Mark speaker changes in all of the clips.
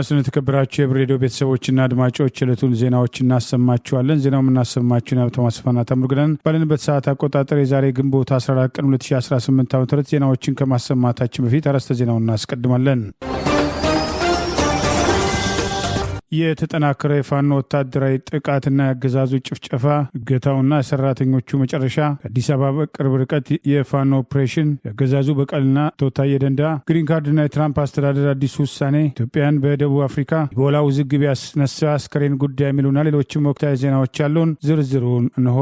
Speaker 1: ጤናስን ተከብራችሁ የብሬዲዮ ቤተሰቦችና አድማጮች የዕለቱን ዜናዎች እናሰማችኋለን። ዜናው የምናሰማችሁን ሀብታሙ አስፋና ተምሩግነን ባለንበት ሰዓት አቆጣጠር የዛሬ ግንቦት 14 ቀን 2018 ዓ.ም ዜናዎችን ከማሰማታችን በፊት አርዕስተ ዜናውን እናስቀድማለን። የተጠናከረ የፋኖ ወታደራዊ ጥቃትና የአገዛዙ ጭፍጨፋ፣ እገታውና የሰራተኞቹ መጨረሻ፣ ከአዲስ አበባ በቅርብ ርቀት የፋኖ ኦፕሬሽን፣ የአገዛዙ በቀልና ታዬ ደንደአ ግሪን ካርድና የትራምፕ አስተዳደር አዲሱ ውሳኔ፣ ኢትዮጵያን በደቡብ አፍሪካ ኢቦላ ውዝግብ ያስነሳ አስከሬን ጉዳይ የሚሉና ሌሎችም ወቅታዊ ዜናዎች ያሉን ዝርዝሩን እንሆ።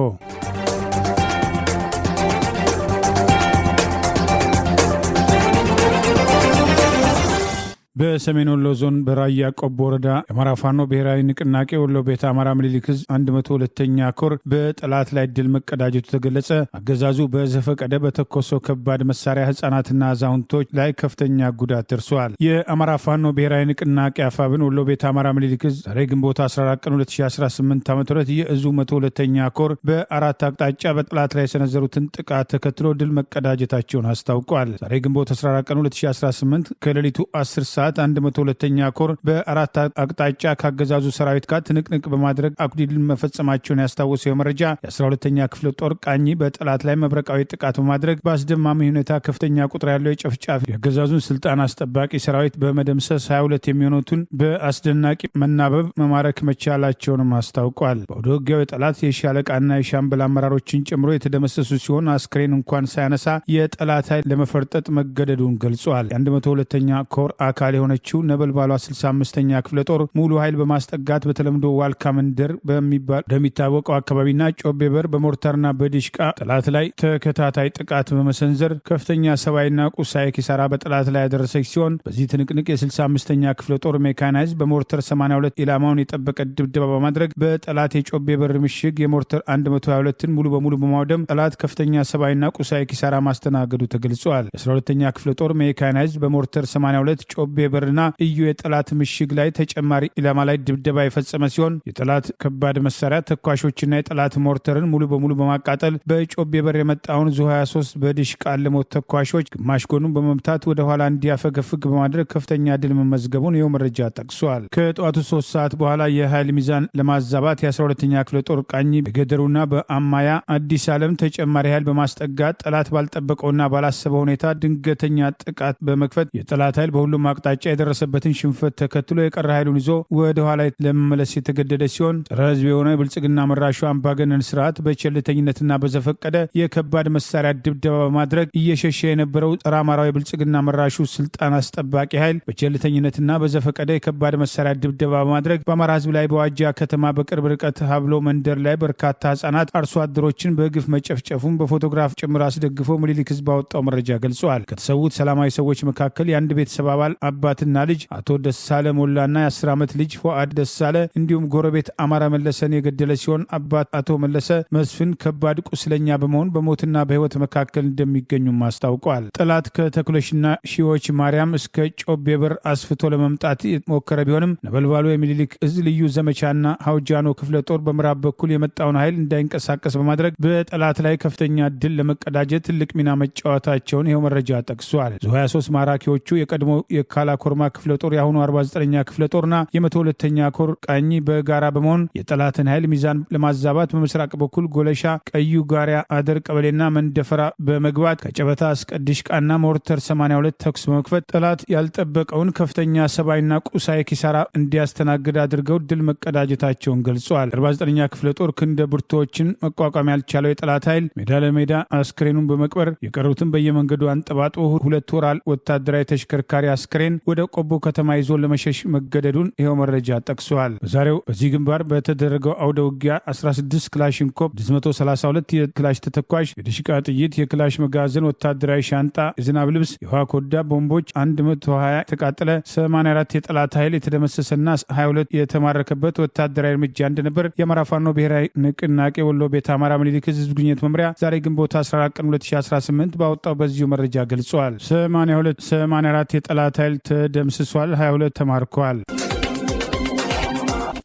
Speaker 1: በሰሜን ወሎ ዞን በራያ ቆቦ ወረዳ የአማራ ፋኖ ብሔራዊ ንቅናቄ ወሎ ቤተ አማራ ምኒልክ ዕዝ 102ኛ ኮር በጠላት ላይ ድል መቀዳጀቱ ተገለጸ። አገዛዙ በዘፈቀደ በተኮሰው ከባድ መሳሪያ ህጻናትና አዛውንቶች ላይ ከፍተኛ ጉዳት ደርሷል። የአማራ ፋኖ ብሔራዊ ንቅናቄ አፋብን ወሎ ቤተ አማራ ምኒልክ ዕዝ ዛሬ ግንቦት 14 ቀን 2018 ዓ.ም የዕዙ 102ኛ ኮር በአራት አቅጣጫ በጠላት ላይ የሰነዘሩትን ጥቃት ተከትሎ ድል መቀዳጀታቸውን አስታውቋል። ዛሬ ግንቦት 14 ቀን 2018 ከሌሊቱ 10 ሰዓት 102ኛ ኮር በአራት አቅጣጫ ካገዛዙ ሰራዊት ጋር ትንቅንቅ በማድረግ አኩሪ ድል መፈጸማቸውን ያስታወሰው መረጃ የ12ኛ ክፍለ ጦር ቃኝ በጠላት ላይ መብረቃዊ ጥቃት በማድረግ በአስደማሚ ሁኔታ ከፍተኛ ቁጥር ያለው የጨፍጫፊ የአገዛዙን ስልጣን አስጠባቂ ሰራዊት በመደምሰስ 22 የሚሆኑትን በአስደናቂ መናበብ መማረክ መቻላቸውንም አስታውቋል። በወደ ውጊያው የጠላት የሻለቃና የሻምበል አመራሮችን ጨምሮ የተደመሰሱ ሲሆን አስክሬን እንኳን ሳያነሳ የጠላት ኃይል ለመፈርጠጥ መገደዱን ገልጿል። የ102ኛ ኮር አካል የሆነችው ነበልባሏ 65ኛ ክፍለ ጦር ሙሉ ኃይል በማስጠጋት በተለምዶ ዋልካ መንደር በሚባል ወደሚታወቀው አካባቢና ጮቤ በር በሞርታርና በዲሽቃ ጠላት ላይ ተከታታይ ጥቃት በመሰንዘር ከፍተኛ ሰብአዊና ቁሳዊ ኪሳራ በጠላት ላይ ያደረሰች ሲሆን በዚህ ትንቅንቅ የ65ኛ ክፍለ ጦር ሜካናይዝ በሞርተር 82 ኢላማውን የጠበቀ ድብደባ በማድረግ በጠላት የጮቤ በር ምሽግ የሞርተር 122ን ሙሉ በሙሉ በማውደም ጠላት ከፍተኛ ሰብአዊና ቁሳዊ ኪሳራ ማስተናገዱ ተገልጿል። 12ኛ ክፍለ ጦር ሜካናይዝ በሞርተር 82 ጮቤ በርና እዩ የጠላት ምሽግ ላይ ተጨማሪ ኢላማ ላይ ድብደባ የፈጸመ ሲሆን የጠላት ከባድ መሳሪያ ተኳሾችና የጠላት ሞርተርን ሙሉ በሙሉ በማቃጠል በጮቤ በር የመጣውን ዙ 23 በዲሽቃ አለሞት ተኳሾች ግማሽ ጎኑን በመምታት ወደ ኋላ እንዲያፈገፍግ በማድረግ ከፍተኛ ድል መመዝገቡን ይኸው መረጃ ጠቅሷል። ከጠዋቱ 3 ሰዓት በኋላ የኃይል ሚዛን ለማዛባት የ12ኛ ክፍለ ጦር ቃኝ በገደሩና በአማያ አዲስ ዓለም ተጨማሪ ኃይል በማስጠጋት ጠላት ባልጠበቀውና ባላሰበው ሁኔታ ድንገተኛ ጥቃት በመክፈት የጠላት ኃይል በሁሉም አቅጣጫ የደረሰበትን ሽንፈት ተከትሎ የቀረ ኃይሉን ይዞ ወደ ኋላ ለመመለስ የተገደደ ሲሆን ጸረ ሕዝብ የሆነ የብልጽግና መራሹ አምባገነን ስርዓት በቸልተኝነትና በዘፈቀደ የከባድ መሳሪያ ድብደባ በማድረግ እየሸሸ የነበረው ጸረ አማራዊ የብልጽግና መራሹ ስልጣን አስጠባቂ ኃይል በቸልተኝነትና በዘፈቀደ የከባድ መሳሪያ ድብደባ በማድረግ በአማራ ሕዝብ ላይ በዋጃ ከተማ በቅርብ ርቀት ሀብሎ መንደር ላይ በርካታ ህጻናት አርሶ አደሮችን በግፍ መጨፍጨፉን በፎቶግራፍ ጭምር አስደግፎ ምኒልክ ዕዝ ባወጣው መረጃ ገልጿል። ከተሰዉት ሰላማዊ ሰዎች መካከል የአንድ ቤተሰብ አባል አባትና ልጅ አቶ ደሳለ ሞላና የ10 ዓመት ልጅ ፎአድ ደሳለ እንዲሁም ጎረቤት አማራ መለሰን የገደለ ሲሆን አባት አቶ መለሰ መስፍን ከባድ ቁስለኛ በመሆን በሞትና በህይወት መካከል እንደሚገኙም አስታውቋል። ጠላት ከተኩለሽና ሺዎች ማርያም እስከ ጮቤ በር አስፍቶ ለመምጣት የሞከረ ቢሆንም ነበልባሉ የሚኒሊክ ዕዝ ልዩ ዘመቻና ሀውጃኖ ክፍለ ጦር በምዕራብ በኩል የመጣውን ኃይል እንዳይንቀሳቀስ በማድረግ በጠላት ላይ ከፍተኛ ድል ለመቀዳጀት ትልቅ ሚና መጫወታቸውን ይኸው መረጃ ጠቅሷል። ዙ 23 ማራኪዎቹ የቀድሞ የካላ ኮርማ ክፍለ ጦር የአሁኑ 49ኛ ክፍለ ጦርና የ102ኛ ኮር ቃኝ በጋራ በመሆን የጠላትን ኃይል ሚዛን ለማዛባት በምስራቅ በኩል ጎለሻ፣ ቀዩ ጋሪያ፣ አደር ቀበሌና መንደፈራ በመግባት ከጨበታ እስከ ዲሽቃና ሞርተር 82 ተኩስ በመክፈት ጠላት ያልጠበቀውን ከፍተኛ ሰብአዊና ቁሳዊ ኪሳራ እንዲያስተናግድ አድርገው ድል መቀዳጀታቸውን ገልጿል። 49ኛ ክፍለ ጦር ክንደ ብርቶችን መቋቋም ያልቻለው የጠላት ኃይል ሜዳ ለሜዳ አስክሬኑን በመቅበር የቀሩትን በየመንገዱ አንጠባጥቦ 2 ወራል ወታደራዊ ተሽከርካሪ አስክሬን ወደ ቆቦ ከተማ ይዞ ለመሸሽ መገደዱን ይኸው መረጃ ጠቅሷል። በዛሬው በዚህ ግንባር በተደረገው አውደ ውጊያ 16 ክላሽንኮቭ፣ 132 የክላሽ ተተኳሽ፣ የዲሽቃ ጥይት፣ የክላሽ መጋዘን፣ ወታደራዊ ሻንጣ፣ የዝናብ ልብስ፣ የውሃ ኮዳ ቦምቦች፣ 120 የተቃጠለ፣ 84 የጠላት ኃይል የተደመሰሰና 22 የተማረከበት ወታደራዊ እርምጃ እንደነበር የአማራ ፋኖ ብሔራዊ ንቅናቄ ወሎ ቤተ አማራ ምኒልክ ዕዝ ህዝብ ግንኙነት መምሪያ ዛሬ ግንቦት 14 ቀን 2018 ባወጣው በዚሁ መረጃ ገልጿል። 84 የጠላት ኃይል ተደምስሷል፣ 22 ተማርከዋል።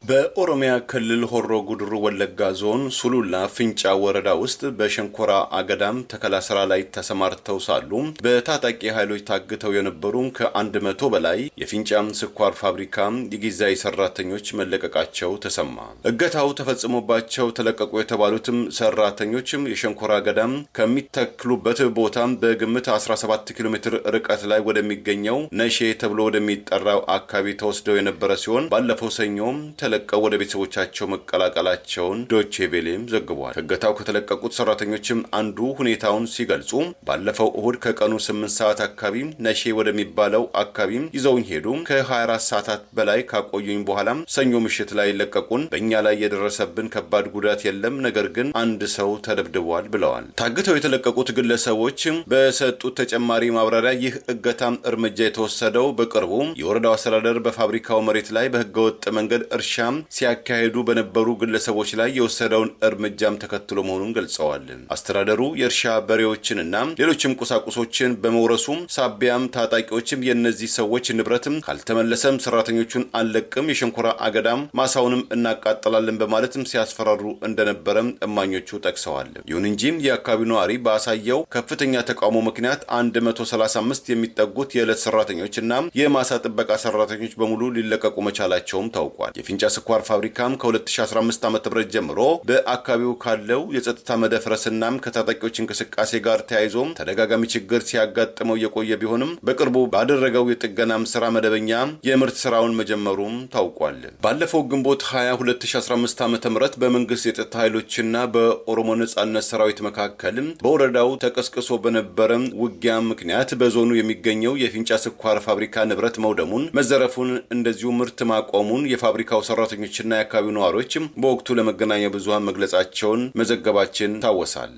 Speaker 2: በኦሮሚያ ክልል ሆሮ ጉድሩ ወለጋ ዞን ሱሉላ ፍንጫ ወረዳ ውስጥ በሸንኮራ አገዳም ተከላ ስራ ላይ ተሰማርተው ሳሉ በታጣቂ ኃይሎች ታግተው የነበሩ ከ100 በላይ የፍንጫም ስኳር ፋብሪካ የጊዜያዊ ሰራተኞች መለቀቃቸው ተሰማ። እገታው ተፈጽሞባቸው ተለቀቁ የተባሉትም ሰራተኞችም የሸንኮራ አገዳም ከሚተክሉበት ቦታ በግምት 17 ኪሎ ሜትር ርቀት ላይ ወደሚገኘው ነሼ ተብሎ ወደሚጠራው አካባቢ ተወስደው የነበረ ሲሆን ባለፈው ሰኞም ለቀው ወደ ቤተሰቦቻቸው መቀላቀላቸውን ዶቼ ቬሌም ዘግቧል። ከገታው ከተለቀቁት ሰራተኞችም አንዱ ሁኔታውን ሲገልጹ ባለፈው እሁድ ከቀኑ 8 ሰዓት አካባቢ ነሼ ወደሚባለው አካባቢ ይዘውኝ ሄዱ። ከ24 ሰዓታት በላይ ካቆዩኝ በኋላ ሰኞ ምሽት ላይ ለቀቁን። በእኛ ላይ የደረሰብን ከባድ ጉዳት የለም፣ ነገር ግን አንድ ሰው ተደብድቧል ብለዋል። ታግተው የተለቀቁት ግለሰቦች በሰጡት ተጨማሪ ማብራሪያ ይህ እገታም እርምጃ የተወሰደው በቅርቡ የወረዳው አስተዳደር በፋብሪካው መሬት ላይ በህገወጥ መንገድ እርሻ ሲያካሄዱ በነበሩ ግለሰቦች ላይ የወሰደውን እርምጃም ተከትሎ መሆኑን ገልጸዋል። አስተዳደሩ የእርሻ በሬዎችንና ሌሎችም ቁሳቁሶችን በመውረሱ ሳቢያም ታጣቂዎችም የነዚህ ሰዎች ንብረትም ካልተመለሰም ሰራተኞቹን አንለቅም፣ የሸንኮራ አገዳም ማሳውንም እናቃጥላለን በማለትም ሲያስፈራሩ እንደነበረም እማኞቹ ጠቅሰዋል። ይሁን እንጂ የአካባቢው ነዋሪ ባሳየው ከፍተኛ ተቃውሞ ምክንያት 135 የሚጠጉት የዕለት ሰራተኞችና የማሳ ጥበቃ ሰራተኞች በሙሉ ሊለቀቁ መቻላቸውም ታውቋል። የፍንጫ ስኳር ፋብሪካም ከ2015 ዓ.ም ጀምሮ በአካባቢው ካለው የጸጥታ መደፍረስና ከታጣቂዎች እንቅስቃሴ ጋር ተያይዞ ተደጋጋሚ ችግር ሲያጋጥመው የቆየ ቢሆንም በቅርቡ ባደረገው የጥገናም ስራ መደበኛ የምርት ስራውን መጀመሩም ታውቋል። ባለፈው ግንቦት 20 2015 ዓ.ም በመንግስት የጸጥታ ኃይሎችና በኦሮሞ ነጻነት ሰራዊት መካከል በወረዳው ተቀስቅሶ በነበረ ውጊያ ምክንያት በዞኑ የሚገኘው የፍንጫ ስኳር ፋብሪካ ንብረት መውደሙን፣ መዘረፉን እንደዚሁ ምርት ማቆሙን የፋብሪካው ሰራተኞችና የአካባቢው ነዋሪዎችም በወቅቱ ለመገናኛ ብዙሃን መግለጻቸውን መዘገባችን ታወሳል።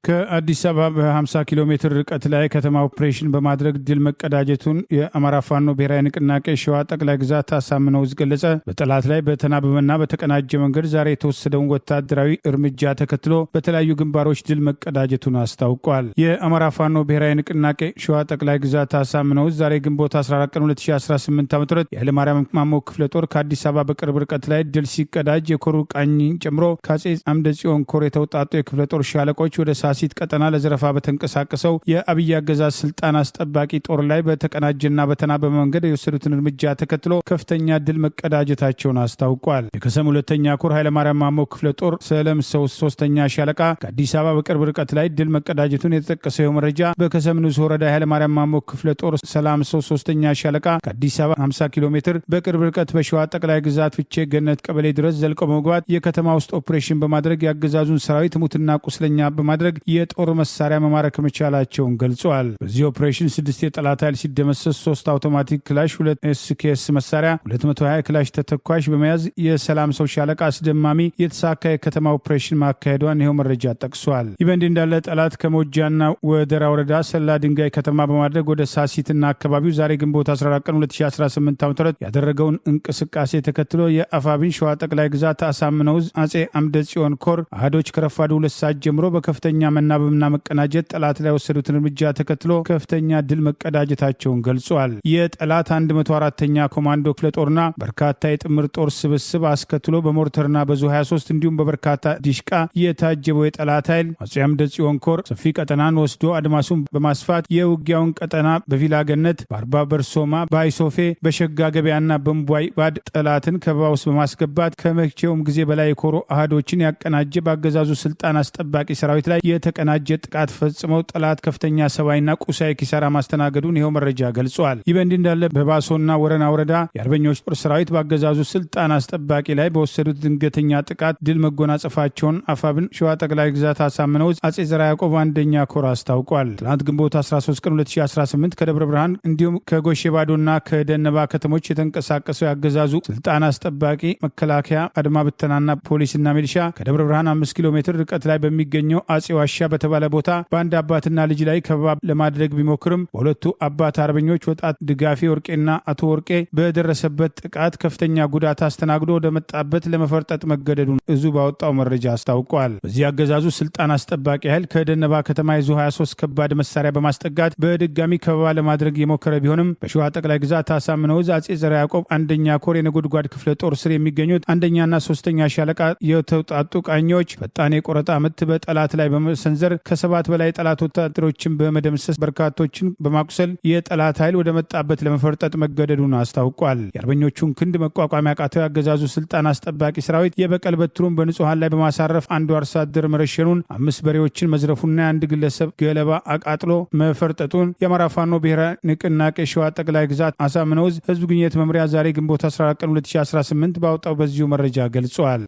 Speaker 1: ከአዲስ አበባ በ50 ኪሎ ሜትር ርቀት ላይ ከተማ ኦፕሬሽን በማድረግ ድል መቀዳጀቱን የአማራ ፋኖ ብሔራዊ ንቅናቄ ሸዋ ጠቅላይ ግዛት አሳምነው ዕዝ ገለጸ። በጠላት ላይ በተናበበና በተቀናጀ መንገድ ዛሬ የተወሰደውን ወታደራዊ እርምጃ ተከትሎ በተለያዩ ግንባሮች ድል መቀዳጀቱን አስታውቋል። የአማራ ፋኖ ብሔራዊ ንቅናቄ ሸዋ ጠቅላይ ግዛት አሳምነው ዕዝ ዛሬ ግንቦት 14 ቀን 2018 ዓ.ም የኃይለማርያም ማሞ ክፍለ ጦር ከአዲስ አበባ በቅርብ ርቀት ላይ ድል ሲቀዳጅ የኮሩ ቃኝን ጨምሮ ከአጼ አምደ ጽዮን ኮር የተውጣጡ የክፍለ ጦር ሻለቆች ወደ ሳሲት ቀጠና ለዘረፋ በተንቀሳቀሰው የአብይ አገዛዝ ስልጣን አስጠባቂ ጦር ላይ በተቀናጀና በተናበበ መንገድ የወሰዱትን እርምጃ ተከትሎ ከፍተኛ ድል መቀዳጀታቸውን አስታውቋል። የከሰም ሁለተኛ ኮር ኃይለማርያም ማሞ ክፍለ ጦር ሰለም ሰው ሶስተኛ ሻለቃ ከአዲስ አበባ በቅርብ ርቀት ላይ ድል መቀዳጀቱን የተጠቀሰው መረጃ በከሰም ንዑስ ወረዳ ኃይለማርያም ማሞ ክፍለ ጦር ሰላም ሰው ሶስተኛ ሻለቃ ከአዲስ አበባ 50 ኪሎ ሜትር በቅርብ ርቀት በሸዋ ጠቅላይ ግዛት ፍቼ ገነት ቀበሌ ድረስ ዘልቀው በመግባት የከተማ ውስጥ ኦፕሬሽን በማድረግ የአገዛዙን ሰራዊት ሙትና ቁስለኛ በማድረግ የጦር መሳሪያ መማረክ መቻላቸውን ገልጸዋል። በዚህ ኦፕሬሽን 6 የጠላት ኃይል ሲደመሰስ 3 አውቶማቲክ ክላሽ፣ 2 ኤስኬኤስ መሳሪያ፣ 220 ክላሽ ተተኳሽ በመያዝ የሰላም ሰው ሻለቃ አስደማሚ የተሳካ የከተማ ኦፕሬሽን ማካሄዷን ይኸው መረጃ ጠቅሷል። ይህ በእንዲህ እንዳለ ጠላት ከሞጃና ወደራ ወረዳ ሰላ ድንጋይ ከተማ በማድረግ ወደ ሳሲትና አካባቢው ዛሬ ግንቦት 14 ቀን 2018 ዓ.ም ያደረገውን እንቅስቃሴ ተከትሎ የአፋብን ሸዋ ጠቅላይ ግዛት አሳምነው ዕዝ አጼ አምደ ጽዮን ኮር አህዶች ከረፋዱ 2 ሰዓት ጀምሮ በከፍተኛ መናበብና መቀናጀት ጠላት ላይ ወሰዱትን እርምጃ ተከትሎ ከፍተኛ ድል መቀዳጀታቸውን ገልጿል። የጠላት 104ኛ ኮማንዶ ክፍለ ጦርና በርካታ የጥምር ጦር ስብስብ አስከትሎ በሞርተርና በዙ 23 እንዲሁም በበርካታ ዲሽቃ የታጀበው የጠላት ኃይል አጼ አምደ ጽዮን ኮር ሰፊ ቀጠናን ወስዶ አድማሱን በማስፋት የውጊያውን ቀጠና በቪላገነት፣ በአርባ በርሶማ፣ በአይሶፌ፣ በሸጋ ገበያና በምቧይ ባድ ጠላትን ከበባ ውስጥ በማስገባት ከመቼውም ጊዜ በላይ የኮሮ አህዶችን ያቀናጀ በአገዛዙ ስልጣን አስጠባቂ ሰራዊት ላይ የተቀናጀ ጥቃት ፈጽመው ጠላት ከፍተኛ ሰብአዊና ቁሳዊ ኪሳራ ማስተናገዱን ይኸው መረጃ ገልጿል። ይህ በእንዲህ እንዳለ በባሶና ወረና ወረዳ የአርበኞች ጦር ሰራዊት በአገዛዙ ስልጣን አስጠባቂ ላይ በወሰዱት ድንገተኛ ጥቃት ድል መጎናጸፋቸውን አፋብን ሸዋ ጠቅላይ ግዛት አሳምነው ዕዝ አጼ ዘርዓ ያዕቆብ አንደኛ ኮር አስታውቋል። ትናንት ግንቦት 13 ቀን 2018 ከደብረ ብርሃን እንዲሁም ከጎሼባዶና ከደነባ ከተሞች የተንቀሳቀሰው ያገዛዙ ስልጣን አስጠባቂ መከላከያ፣ አድማ ብተናና ፖሊስና ሚሊሻ ከደብረ ብርሃን 5 ኪሎ ሜትር ርቀት ላይ በሚገኘው አጼ ዋሻ ዋሻ በተባለ ቦታ በአንድ አባትና ልጅ ላይ ከበባ ለማድረግ ቢሞክርም በሁለቱ አባት አርበኞች ወጣት ድጋፌ ወርቄና አቶ ወርቄ በደረሰበት ጥቃት ከፍተኛ ጉዳት አስተናግዶ ወደ መጣበት ለመፈርጠጥ መገደዱን እዙ ባወጣው መረጃ አስታውቋል። በዚህ አገዛዙ ስልጣን አስጠባቂ ኃይል ከደነባ ከተማ ይዞ 23 ከባድ መሳሪያ በማስጠጋት በድጋሚ ከበባ ለማድረግ የሞከረ ቢሆንም በሸዋ ጠቅላይ ግዛት አሳምነው ዕዝ አጼ ዘርዓ ያዕቆብ አንደኛ ኮር የነጎድጓድ ክፍለ ጦር ስር የሚገኙት አንደኛና ሶስተኛ ሻለቃ የተውጣጡ ቃኞች ፈጣን የቆረጣ ምት በጠላት ላይ በመሰንዘር ከ7 በላይ ጠላት ወታደሮችን በመደምሰስ በርካቶችን በማቁሰል የጠላት ኃይል ወደ መጣበት ለመፈርጠጥ መገደዱን አስታውቋል። የአርበኞቹን ክንድ መቋቋም ያቃተው ያገዛዙ ስልጣን አስጠባቂ ሰራዊት የበቀል በትሩን በንጹሃን ላይ በማሳረፍ አንዱ አርሶ አደር መረሸኑን፣ 5 በሬዎችን መዝረፉና የአንድ ግለሰብ ገለባ አቃጥሎ መፈርጠጡን የአማራ ፋኖ ብሔራዊ ንቅናቄ ሸዋ ጠቅላይ ግዛት አሳምነው ዕዝ ህዝብ ግንኙነት መምሪያ ዛሬ ግንቦት 14 ቀን 2018 ባወጣው በዚሁ መረጃ ገልጿል።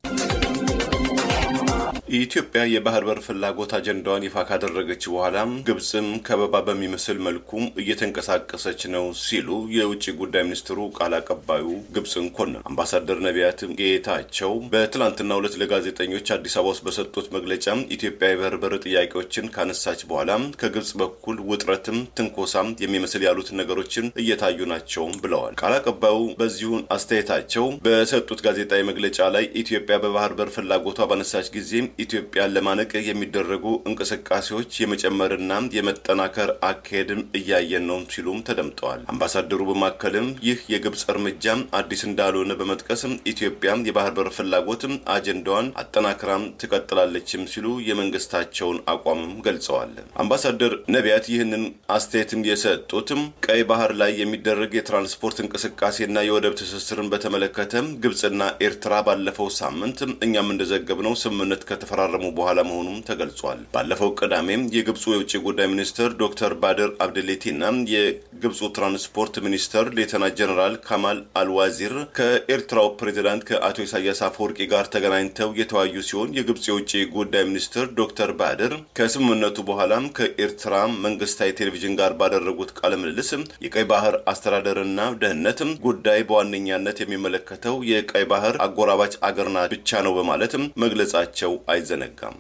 Speaker 2: የኢትዮጵያ የባህር በር ፍላጎት አጀንዳዋን ይፋ ካደረገች በኋላ ግብጽም ከበባ በሚመስል መልኩ እየተንቀሳቀሰች ነው ሲሉ የውጭ ጉዳይ ሚኒስትሩ ቃል አቀባዩ ግብጽን ኮነኑ። አምባሳደር ነቢያት ጌታቸው በትላንትናው ዕለት ለጋዜጠኞች አዲስ አበባ ውስጥ በሰጡት መግለጫ ኢትዮጵያ የባህር በር ጥያቄዎችን ካነሳች በኋላ ከግብጽ በኩል ውጥረትም ትንኮሳም የሚመስል ያሉት ነገሮችን እየታዩ ናቸው ብለዋል። ቃል አቀባዩ በዚሁ አስተያየታቸው በሰጡት ጋዜጣዊ መግለጫ ላይ ኢትዮጵያ በባህር በር ፍላጎቷ ባነሳች ጊዜ ኢትዮጵያን ለማነቅ የሚደረጉ እንቅስቃሴዎች የመጨመርና የመጠናከር አካሄድን እያየን ነው ሲሉም ተደምጠዋል። አምባሳደሩ በማከልም ይህ የግብጽ እርምጃ አዲስ እንዳልሆነ በመጥቀስም ኢትዮጵያ የባህር በር ፍላጎት አጀንዳዋን አጠናክራም ትቀጥላለችም ሲሉ የመንግስታቸውን አቋምም ገልጸዋል። አምባሳደር ነቢያት ይህንን አስተያየትም የሰጡትም ቀይ ባህር ላይ የሚደረግ የትራንስፖርት እንቅስቃሴና የወደብ ትስስርን በተመለከተ ግብጽና ኤርትራ ባለፈው ሳምንት እኛም እንደዘገብነው ስምምነት ከተፈራረሙ በኋላ መሆኑም ተገልጿል። ባለፈው ቅዳሜም የግብጹ የውጭ ጉዳይ ሚኒስትር ዶክተር ባድር አብደሌቲና የግብጹ ትራንስፖርት ሚኒስትር ሌተና ጀነራል ካማል አልዋዚር ከኤርትራው ፕሬዝዳንት ከአቶ ኢሳያስ አፈወርቂ ጋር ተገናኝተው የተወያዩ ሲሆን የግብጽ የውጭ ጉዳይ ሚኒስትር ዶክተር ባድር ከስምምነቱ በኋላም ከኤርትራ መንግስታዊ ቴሌቪዥን ጋር ባደረጉት ቃለ ምልልስ የቀይ ባህር አስተዳደርና ደህንነት ጉዳይ በዋነኛነት የሚመለከተው የቀይ ባህር አጎራባች አገርና ብቻ ነው በማለትም መግለጻቸው አይዘነጋም።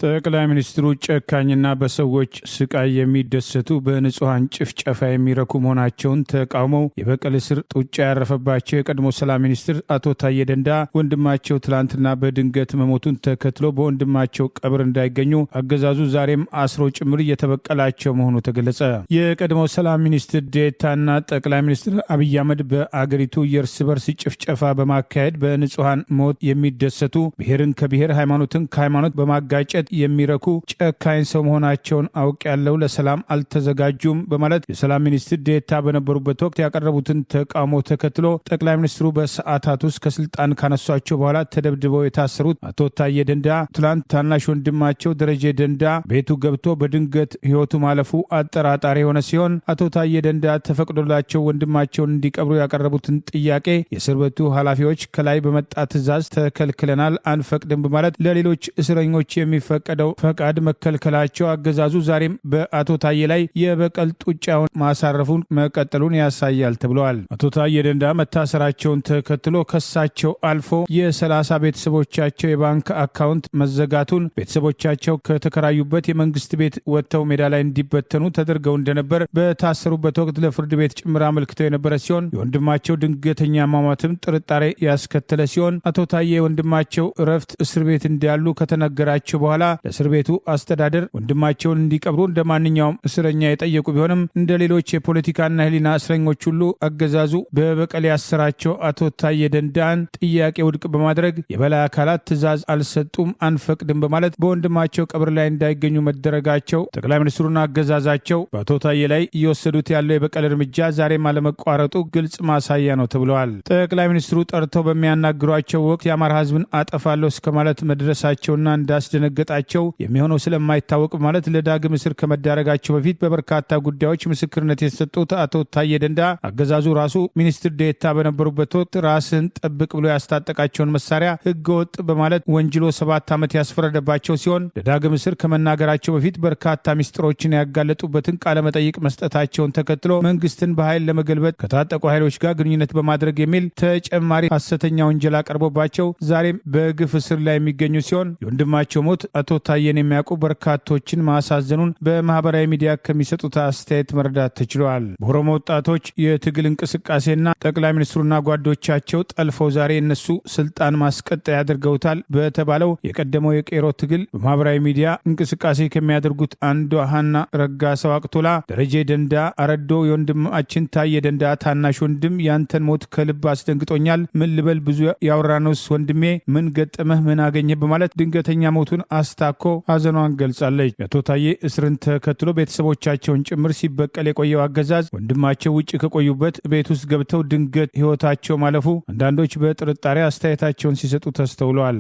Speaker 1: ጠቅላይ ሚኒስትሩ ጨካኝና በሰዎች ስቃይ የሚደሰቱ በንጹሐን ጭፍጨፋ የሚረኩ መሆናቸውን ተቃውመው የበቀል እስር ጡጫ ያረፈባቸው የቀድሞ ሰላም ሚኒስትር አቶ ታዬ ደንዳ ወንድማቸው ትላንትና በድንገት መሞቱን ተከትሎ በወንድማቸው ቀብር እንዳይገኙ አገዛዙ ዛሬም አስሮ ጭምር እየተበቀላቸው መሆኑ ተገለጸ። የቀድሞ ሰላም ሚኒስትር ዴኤታና ጠቅላይ ሚኒስትር አብይ አህመድ በአገሪቱ የእርስ በርስ ጭፍጨፋ በማካሄድ በንጹሐን ሞት የሚደሰቱ ብሔርን ከብሔር ሃይማኖትን ከሃይማኖት በማጋጨት የሚረኩ ጨካኝ ሰው መሆናቸውን አውቅ ያለው ለሰላም አልተዘጋጁም በማለት የሰላም ሚኒስትር ዴኤታ በነበሩበት ወቅት ያቀረቡትን ተቃውሞ ተከትሎ ጠቅላይ ሚኒስትሩ በሰዓታት ውስጥ ከስልጣን ካነሷቸው በኋላ ተደብድበው የታሰሩት አቶ ታዬ ደንዳ ትላንት ታናሽ ወንድማቸው ደረጀ ደንዳ ቤቱ ገብቶ በድንገት ሕይወቱ ማለፉ አጠራጣሪ የሆነ ሲሆን አቶ ታዬ ደንዳ ተፈቅዶላቸው ወንድማቸውን እንዲቀብሩ ያቀረቡትን ጥያቄ የእስር ቤቱ ኃላፊዎች ከላይ በመጣ ትዕዛዝ ተከልክለናል፣ አንፈቅድም በማለት ለሌሎች እስረኞች የሚፈቀደው ፈቃድ መከልከላቸው አገዛዙ ዛሬም በአቶ ታዬ ላይ የበቀል ጡጫውን ማሳረፉን መቀጠሉን ያሳያል ተብለዋል። አቶ ታዬ ደንዳ መታሰራቸውን ተከትሎ ከሳቸው አልፎ የ30 ቤተሰቦቻቸው የባንክ አካውንት መዘጋቱን፣ ቤተሰቦቻቸው ከተከራዩበት የመንግስት ቤት ወጥተው ሜዳ ላይ እንዲበተኑ ተደርገው እንደነበር በታሰሩበት ወቅት ለፍርድ ቤት ጭምር አመልክተው የነበረ ሲሆን የወንድማቸው ድንገተኛ አሟሟትም ጥርጣሬ ያስከተለ ሲሆን አቶ ታዬ ወንድማቸው እረፍት እስር ቤት እንዳሉ ከተነገራቸው በኋላ ለእስር ቤቱ አስተዳደር ወንድማቸውን እንዲቀብሩ እንደ ማንኛውም እስረኛ የጠየቁ ቢሆንም እንደ ሌሎች የፖለቲካና ሕሊና እስረኞች ሁሉ አገዛዙ በበቀል ያሰራቸው አቶ ታዬ ደንዳን ጥያቄ ውድቅ በማድረግ የበላይ አካላት ትዕዛዝ አልሰጡም፣ አንፈቅድም በማለት በወንድማቸው ቀብር ላይ እንዳይገኙ መደረጋቸው ጠቅላይ ሚኒስትሩና አገዛዛቸው በአቶ ታዬ ላይ እየወሰዱት ያለው የበቀል እርምጃ ዛሬም አለመቋረጡ ግልጽ ማሳያ ነው ተብለዋል። ጠቅላይ ሚኒስትሩ ጠርተው በሚያናግሯቸው ወቅት የአማራ ሕዝብን አጠፋለሁ እስከ ማለት መድረሳቸውና እንዳስደነገጣቸው የሚሆነው ስለማይታወቅ ማለት ለዳግም እስር ከመዳረጋቸው በፊት በበርካታ ጉዳዮች ምስክርነት የተሰጡት አቶ ታዬ ደንዳ አገዛዙ ራሱ ሚኒስትር ዴኤታ በነበሩበት ወቅት ራስን ጠብቅ ብሎ ያስታጠቃቸውን መሳሪያ ህገወጥ በማለት ወንጅሎ 7 ዓመት ያስፈረደባቸው ሲሆን ለዳግም እስር ከመናገራቸው በፊት በርካታ ሚስጥሮችን ያጋለጡበትን ቃለ መጠይቅ መስጠታቸውን ተከትሎ መንግስትን በኃይል ለመገልበጥ ከታጠቁ ኃይሎች ጋር ግንኙነት በማድረግ የሚል ተጨማሪ ሐሰተኛ ወንጀል አቀርቦባቸው ዛሬም በግፍ እስር ላይ የሚገኙ ሲሆን የወንድማቸው ሞት አቶ ታዬን የሚያውቁ በርካቶችን ማሳዘኑን በማህበራዊ ሚዲያ ከሚሰጡት አስተያየት መረዳት ተችሏል። በኦሮሞ ወጣቶች የትግል እንቅስቃሴና ጠቅላይ ሚኒስትሩና ጓዶቻቸው ጠልፈው ዛሬ እነሱ ስልጣን ማስቀጠያ ያደርገውታል በተባለው የቀደመው የቄሮ ትግል በማህበራዊ ሚዲያ እንቅስቃሴ ከሚያደርጉት አንዷ ሀና ረጋሳው አቅቶላ ደረጀ ደንዳ አረዶ የወንድማችን ታዬ ደንዳ ታናሽ ወንድም ያንተን ሞት ከልብ አስደንግጦኛል። ምን ልበል ብዙ ያወራነውስ ወንድሜ ምን ገጠመህ ምን አገኘህ በማለት ድንገተኛ ሞቱን አስታኮ ሀዘኗን ገልጻለች። የአቶ ታዬ እስርን ተከትሎ ቤተሰቦቻቸውን ጭምር ሲበቀል የቆየው አገዛዝ ወንድማቸው ውጭ ከቆዩበት ቤት ውስጥ ገብተው ድንገት ህይወታቸው ማለፉ አንዳንዶች በጥርጣሬ አስተያየታቸውን ሲሰጡ ተስተውለዋል።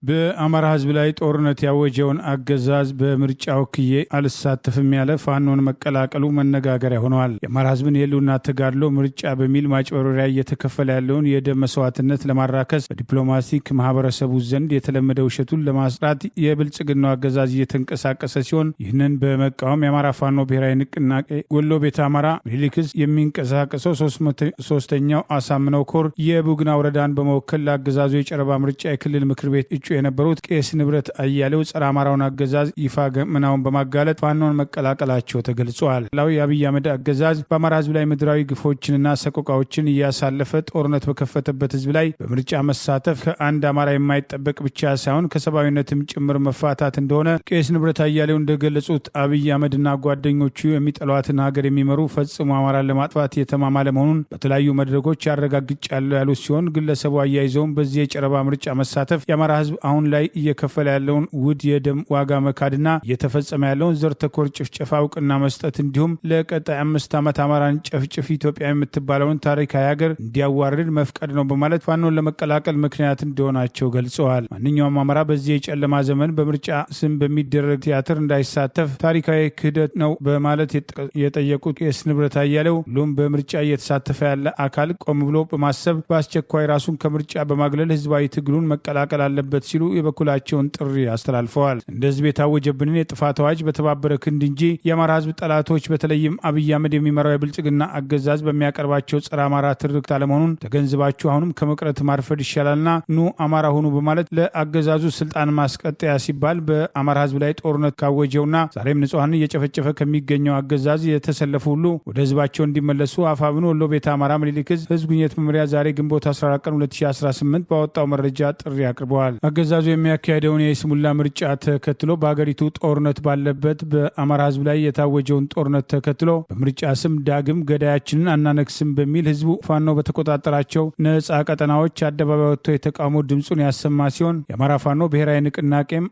Speaker 1: በአማራ ህዝብ ላይ ጦርነት ያወጀውን አገዛዝ በምርጫ ወክዬ አልሳተፍም ያለ ፋኖን መቀላቀሉ መነጋገሪያ ሆነዋል። የአማራ ህዝብን የህልውና ተጋድሎ ምርጫ በሚል ማጭበርበሪያ እየተከፈለ ያለውን የደም መስዋዕትነት ለማራከስ በዲፕሎማቲክ ማህበረሰቡ ዘንድ የተለመደ ውሸቱን ለማስራት የብልጽግናው አገዛዝ እየተንቀሳቀሰ ሲሆን ይህንን በመቃወም የአማራ ፋኖ ብሔራዊ ንቅናቄ ወሎ ቤተ አማራ ምኒልክ ዕዝ የሚንቀሳቀሰው 300ኛው አሳምነው ኮር የቡግና ወረዳን በመወከል ለአገዛዙ የጨረባ ምርጫ የክልል ምክር ቤት እጩ የነበሩት ቄስ ንብረት አያሌው ጸረ አማራውን አገዛዝ ይፋ ገመናውን በማጋለጥ ፋኖን መቀላቀላቸው ተገልጿል። ላው የአብይ አህመድ አገዛዝ በአማራ ህዝብ ላይ ምድራዊ ግፎችንና ሰቆቃዎችን እያሳለፈ ጦርነት በከፈተበት ህዝብ ላይ በምርጫ መሳተፍ ከአንድ አማራ የማይጠበቅ ብቻ ሳይሆን ከሰብአዊነትም ጭምር መፋታት እንደሆነ ቄስ ንብረት አያሌው እንደገለጹት አብይ አህመድና ጓደኞቹ የሚጠሏትን ሀገር የሚመሩ ፈጽሞ አማራን ለማጥፋት የተማማለ መሆኑን በተለያዩ መድረኮች ያረጋግጫለሁ ያሉ ሲሆን ግለሰቡ አያይዘውም በዚህ የጨረባ ምርጫ መሳተፍ የአማራ ህዝብ አሁን ላይ እየከፈለ ያለውን ውድ የደም ዋጋ መካድና እየተፈጸመ ያለውን ዘር ተኮር ጭፍጨፋ እውቅና መስጠት እንዲሁም ለቀጣይ 5 ዓመት አማራን ጨፍጭፍ ኢትዮጵያ የምትባለውን ታሪካዊ ሀገር እንዲያዋርድ መፍቀድ ነው በማለት ፋኖን ለመቀላቀል ምክንያት እንደሆናቸው ገልጸዋል። ማንኛውም አማራ በዚህ የጨለማ ዘመን በምርጫ ስም በሚደረግ ቲያትር እንዳይሳተፍ ታሪካዊ ክህደት ነው በማለት የጠየቁት ቄስ ንብረት አያሌው ሁሉም በምርጫ እየተሳተፈ ያለ አካል ቆም ብሎ በማሰብ በአስቸኳይ ራሱን ከምርጫ በማግለል ህዝባዊ ትግሉን መቀላቀል አለበት ሲሉ የበኩላቸውን ጥሪ አስተላልፈዋል። እንደ ህዝብ የታወጀብንን የጥፋት አዋጅ በተባበረ ክንድ እንጂ የአማራ ህዝብ ጠላቶች በተለይም አብይ አህመድ የሚመራው የብልጽግና አገዛዝ በሚያቀርባቸው ጸረ አማራ ትርክት አለመሆኑን ተገንዝባችሁ አሁንም ከመቅረት ማርፈድ ይሻላልና ኑ አማራ ሁኑ በማለት ለአገዛዙ ስልጣን ማስቀጠያ ሲባል በአማራ ህዝብ ላይ ጦርነት ካወጀውና ዛሬም ንጹሐን እየጨፈጨፈ ከሚገኘው አገዛዝ የተሰለፉ ሁሉ ወደ ህዝባቸው እንዲመለሱ አፋብን ወሎ ቤተ አማራ ምኒልክ ዕዝ ህዝብ ግንኙነት መምሪያ ዛሬ ግንቦት 14 ቀን 2018 ባወጣው መረጃ ጥሪ አቅርበዋል። አገዛዙ የሚያካሄደውን የይስሙላ ምርጫ ተከትሎ በሀገሪቱ ጦርነት ባለበት በአማራ ህዝብ ላይ የታወጀውን ጦርነት ተከትሎ በምርጫ ስም ዳግም ገዳያችንን አናነክስም በሚል ህዝቡ ፋኖ በተቆጣጠራቸው ነጻ ቀጠናዎች አደባባይ ወጥቶ የተቃውሞ ድምፁን ያሰማ ሲሆን የአማራ ፋኖ ብሔራዊ ንቅናቄም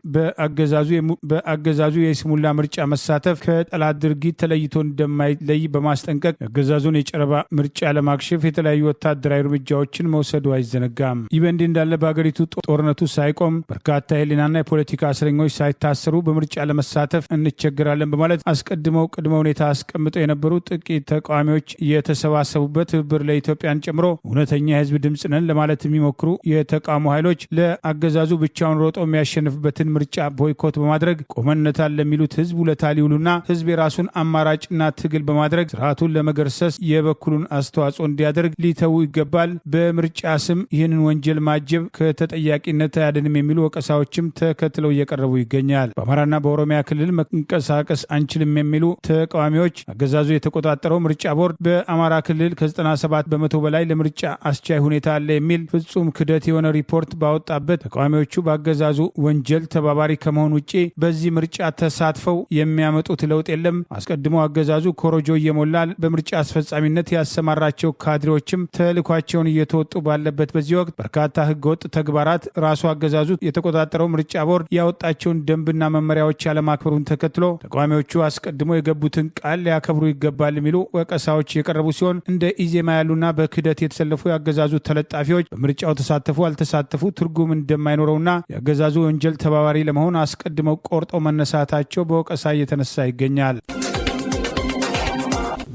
Speaker 1: በአገዛዙ የይስሙላ ምርጫ መሳተፍ ከጠላት ድርጊት ተለይቶ እንደማይለይ በማስጠንቀቅ አገዛዙን የጨረባ ምርጫ ለማክሸፍ የተለያዩ ወታደራዊ እርምጃዎችን መውሰዱ አይዘነጋም። ይህ በእንዲህ እንዳለ በሀገሪቱ ጦርነቱ ሳይቆም በርካታ የህሊናና የፖለቲካ እስረኞች ሳይታሰሩ በምርጫ ለመሳተፍ እንቸገራለን በማለት አስቀድመው ቅድመ ሁኔታ አስቀምጠው የነበሩ ጥቂት ተቃዋሚዎች የተሰባሰቡበት ትብብር ለኢትዮጵያን ጨምሮ እውነተኛ የህዝብ ድምፅ ነን ለማለት የሚሞክሩ የተቃውሞ ኃይሎች ለአገዛዙ ብቻውን ሮጦ የሚያሸንፍበትን ምርጫ ቦይኮት በማድረግ ቆመነታል ለሚሉት ህዝብ ውለታ ሊውሉና ህዝብ የራሱን አማራጭና ትግል በማድረግ ስርዓቱን ለመገርሰስ የበኩሉን አስተዋጽኦ እንዲያደርግ ሊተዉ ይገባል። በምርጫ ስም ይህንን ወንጀል ማጀብ ከተጠያቂነት አያድንም የሚሉ ወቀሳዎችም ተከትለው እየቀረቡ ይገኛል። በአማራና በኦሮሚያ ክልል መንቀሳቀስ አንችልም የሚሉ ተቃዋሚዎች አገዛዙ የተቆጣጠረው ምርጫ ቦርድ በአማራ ክልል ከ97 በመቶ በላይ ለምርጫ አስቻይ ሁኔታ አለ የሚል ፍጹም ክደት የሆነ ሪፖርት ባወጣበት ተቃዋሚዎቹ በአገዛዙ ወንጀል ተባባሪ ከመሆን ውጭ በዚህ ምርጫ ተሳትፈው የሚያመጡት ለውጥ የለም፣ አስቀድሞ አገዛዙ ኮሮጆ እየሞላ በምርጫ አስፈጻሚነት ያሰማራቸው ካድሬዎችም ተልኳቸውን እየተወጡ ባለበት በዚህ ወቅት በርካታ ህገወጥ ተግባራት ራሱ አገዛዙ የተቆጣጠረው ምርጫ ቦርድ ያወጣቸውን ደንብና መመሪያዎች ያለማክበሩን ተከትሎ ተቃዋሚዎቹ አስቀድሞ የገቡትን ቃል ሊያከብሩ ይገባል የሚሉ ወቀሳዎች የቀረቡ ሲሆን እንደ ኢዜማ ያሉና በክህደት የተሰለፉ የአገዛዙ ተለጣፊዎች በምርጫው ተሳተፉ አልተሳተፉ ትርጉም እንደማይኖረውና የአገዛዙ ወንጀል ተባባሪ ለመሆን አስቀድመው ቆርጠው መነሳታቸው በወቀሳ እየተነሳ ይገኛል።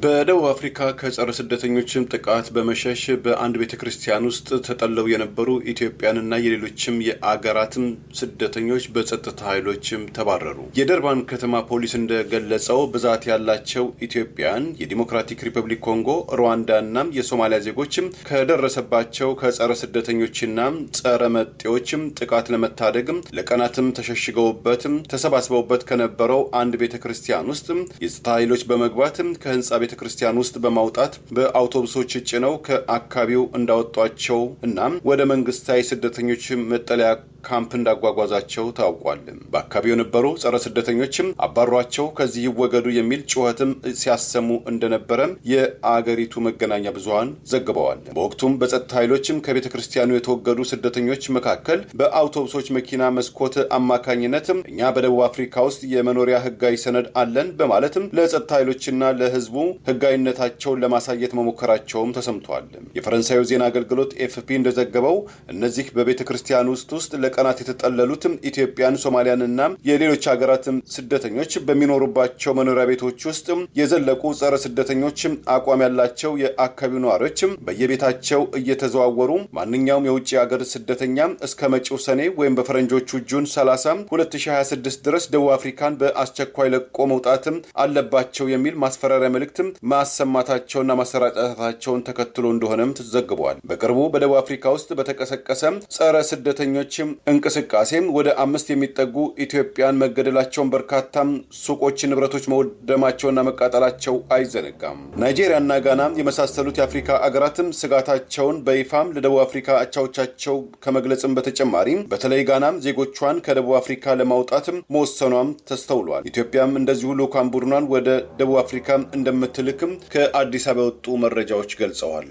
Speaker 2: በደቡብ አፍሪካ ከጸረ ስደተኞችም ጥቃት በመሸሽ በአንድ ቤተክርስቲያን ውስጥ ተጠለው የነበሩ ኢትዮጵያንና የሌሎችም የአገራትም ስደተኞች በጸጥታ ኃይሎችም ተባረሩ። የደርባን ከተማ ፖሊስ እንደገለጸው ብዛት ያላቸው ኢትዮጵያን፣ የዲሞክራቲክ ሪፐብሊክ ኮንጎ፣ ሩዋንዳና የሶማሊያ ዜጎችም ከደረሰባቸው ከጸረ ስደተኞችና ጸረ መጤዎችም ጥቃት ለመታደግም ለቀናትም ተሸሽገውበትም ተሰባስበውበት ከነበረው አንድ ቤተክርስቲያን ውስጥ የጸጥታ ኃይሎች በመግባት ከህንጻ ቤተክርስቲያን ውስጥ በማውጣት በአውቶቡሶች ጭነው ከአካባቢው እንዳወጧቸው እና ወደ መንግስታዊ ስደተኞች መጠለያ ካምፕ እንዳጓጓዛቸው ታውቋል። በአካባቢው የነበሩ ጸረ ስደተኞችም አባሯቸው ከዚህ ይወገዱ የሚል ጩኸትም ሲያሰሙ እንደነበረ የአገሪቱ መገናኛ ብዙሃን ዘግበዋል። በወቅቱም በጸጥታ ኃይሎችም ከቤተ ክርስቲያኑ የተወገዱ ስደተኞች መካከል በአውቶቡሶች መኪና መስኮት አማካኝነትም እኛ በደቡብ አፍሪካ ውስጥ የመኖሪያ ህጋዊ ሰነድ አለን በማለትም ለጸጥታ ኃይሎችና ለህዝቡ ህጋዊነታቸውን ለማሳየት መሞከራቸውም ተሰምቷል። የፈረንሳዩ ዜና አገልግሎት ኤፍፒ እንደዘገበው እነዚህ በቤተ ክርስቲያን ውስጥ ለቀናት የተጠለሉትም ኢትዮጵያን፣ ሶማሊያንና የሌሎች ሀገራትም ስደተኞች በሚኖሩባቸው መኖሪያ ቤቶች ውስጥ የዘለቁ ጸረ ስደተኞች አቋም ያላቸው የአካባቢው ነዋሪዎች በየቤታቸው እየተዘዋወሩ ማንኛውም የውጭ ሀገር ስደተኛ እስከ መጪው ሰኔ ወይም በፈረንጆቹ ጁን 30 2026 ድረስ ደቡብ አፍሪካን በአስቸኳይ ለቆ መውጣት አለባቸው የሚል ማስፈራሪያ መልእክት ማሰማታቸውና ማሰራጨታቸውን ተከትሎ እንደሆነም ተዘግቧል። በቅርቡ በደቡብ አፍሪካ ውስጥ በተቀሰቀሰ ጸረ ስደተኞች እንቅስቃሴም ወደ 5 የሚጠጉ ኢትዮጵያን መገደላቸውን፣ በርካታም ሱቆች፣ ንብረቶች መውደማቸውና መቃጠላቸው አይዘነጋም። ናይጄሪያና ጋና የመሳሰሉት የአፍሪካ አገራትም ስጋታቸውን በይፋም ለደቡብ አፍሪካ አቻዎቻቸው ከመግለጽም በተጨማሪ በተለይ ጋናም ዜጎቿን ከደቡብ አፍሪካ ለማውጣትም መወሰኗም ተስተውሏል። ኢትዮጵያም እንደዚሁ ልኡካን ቡድኗን ወደ ደቡብ አፍሪካ እንደምትልክም ከአዲስ አበባ የወጡ መረጃዎች ገልጸዋል።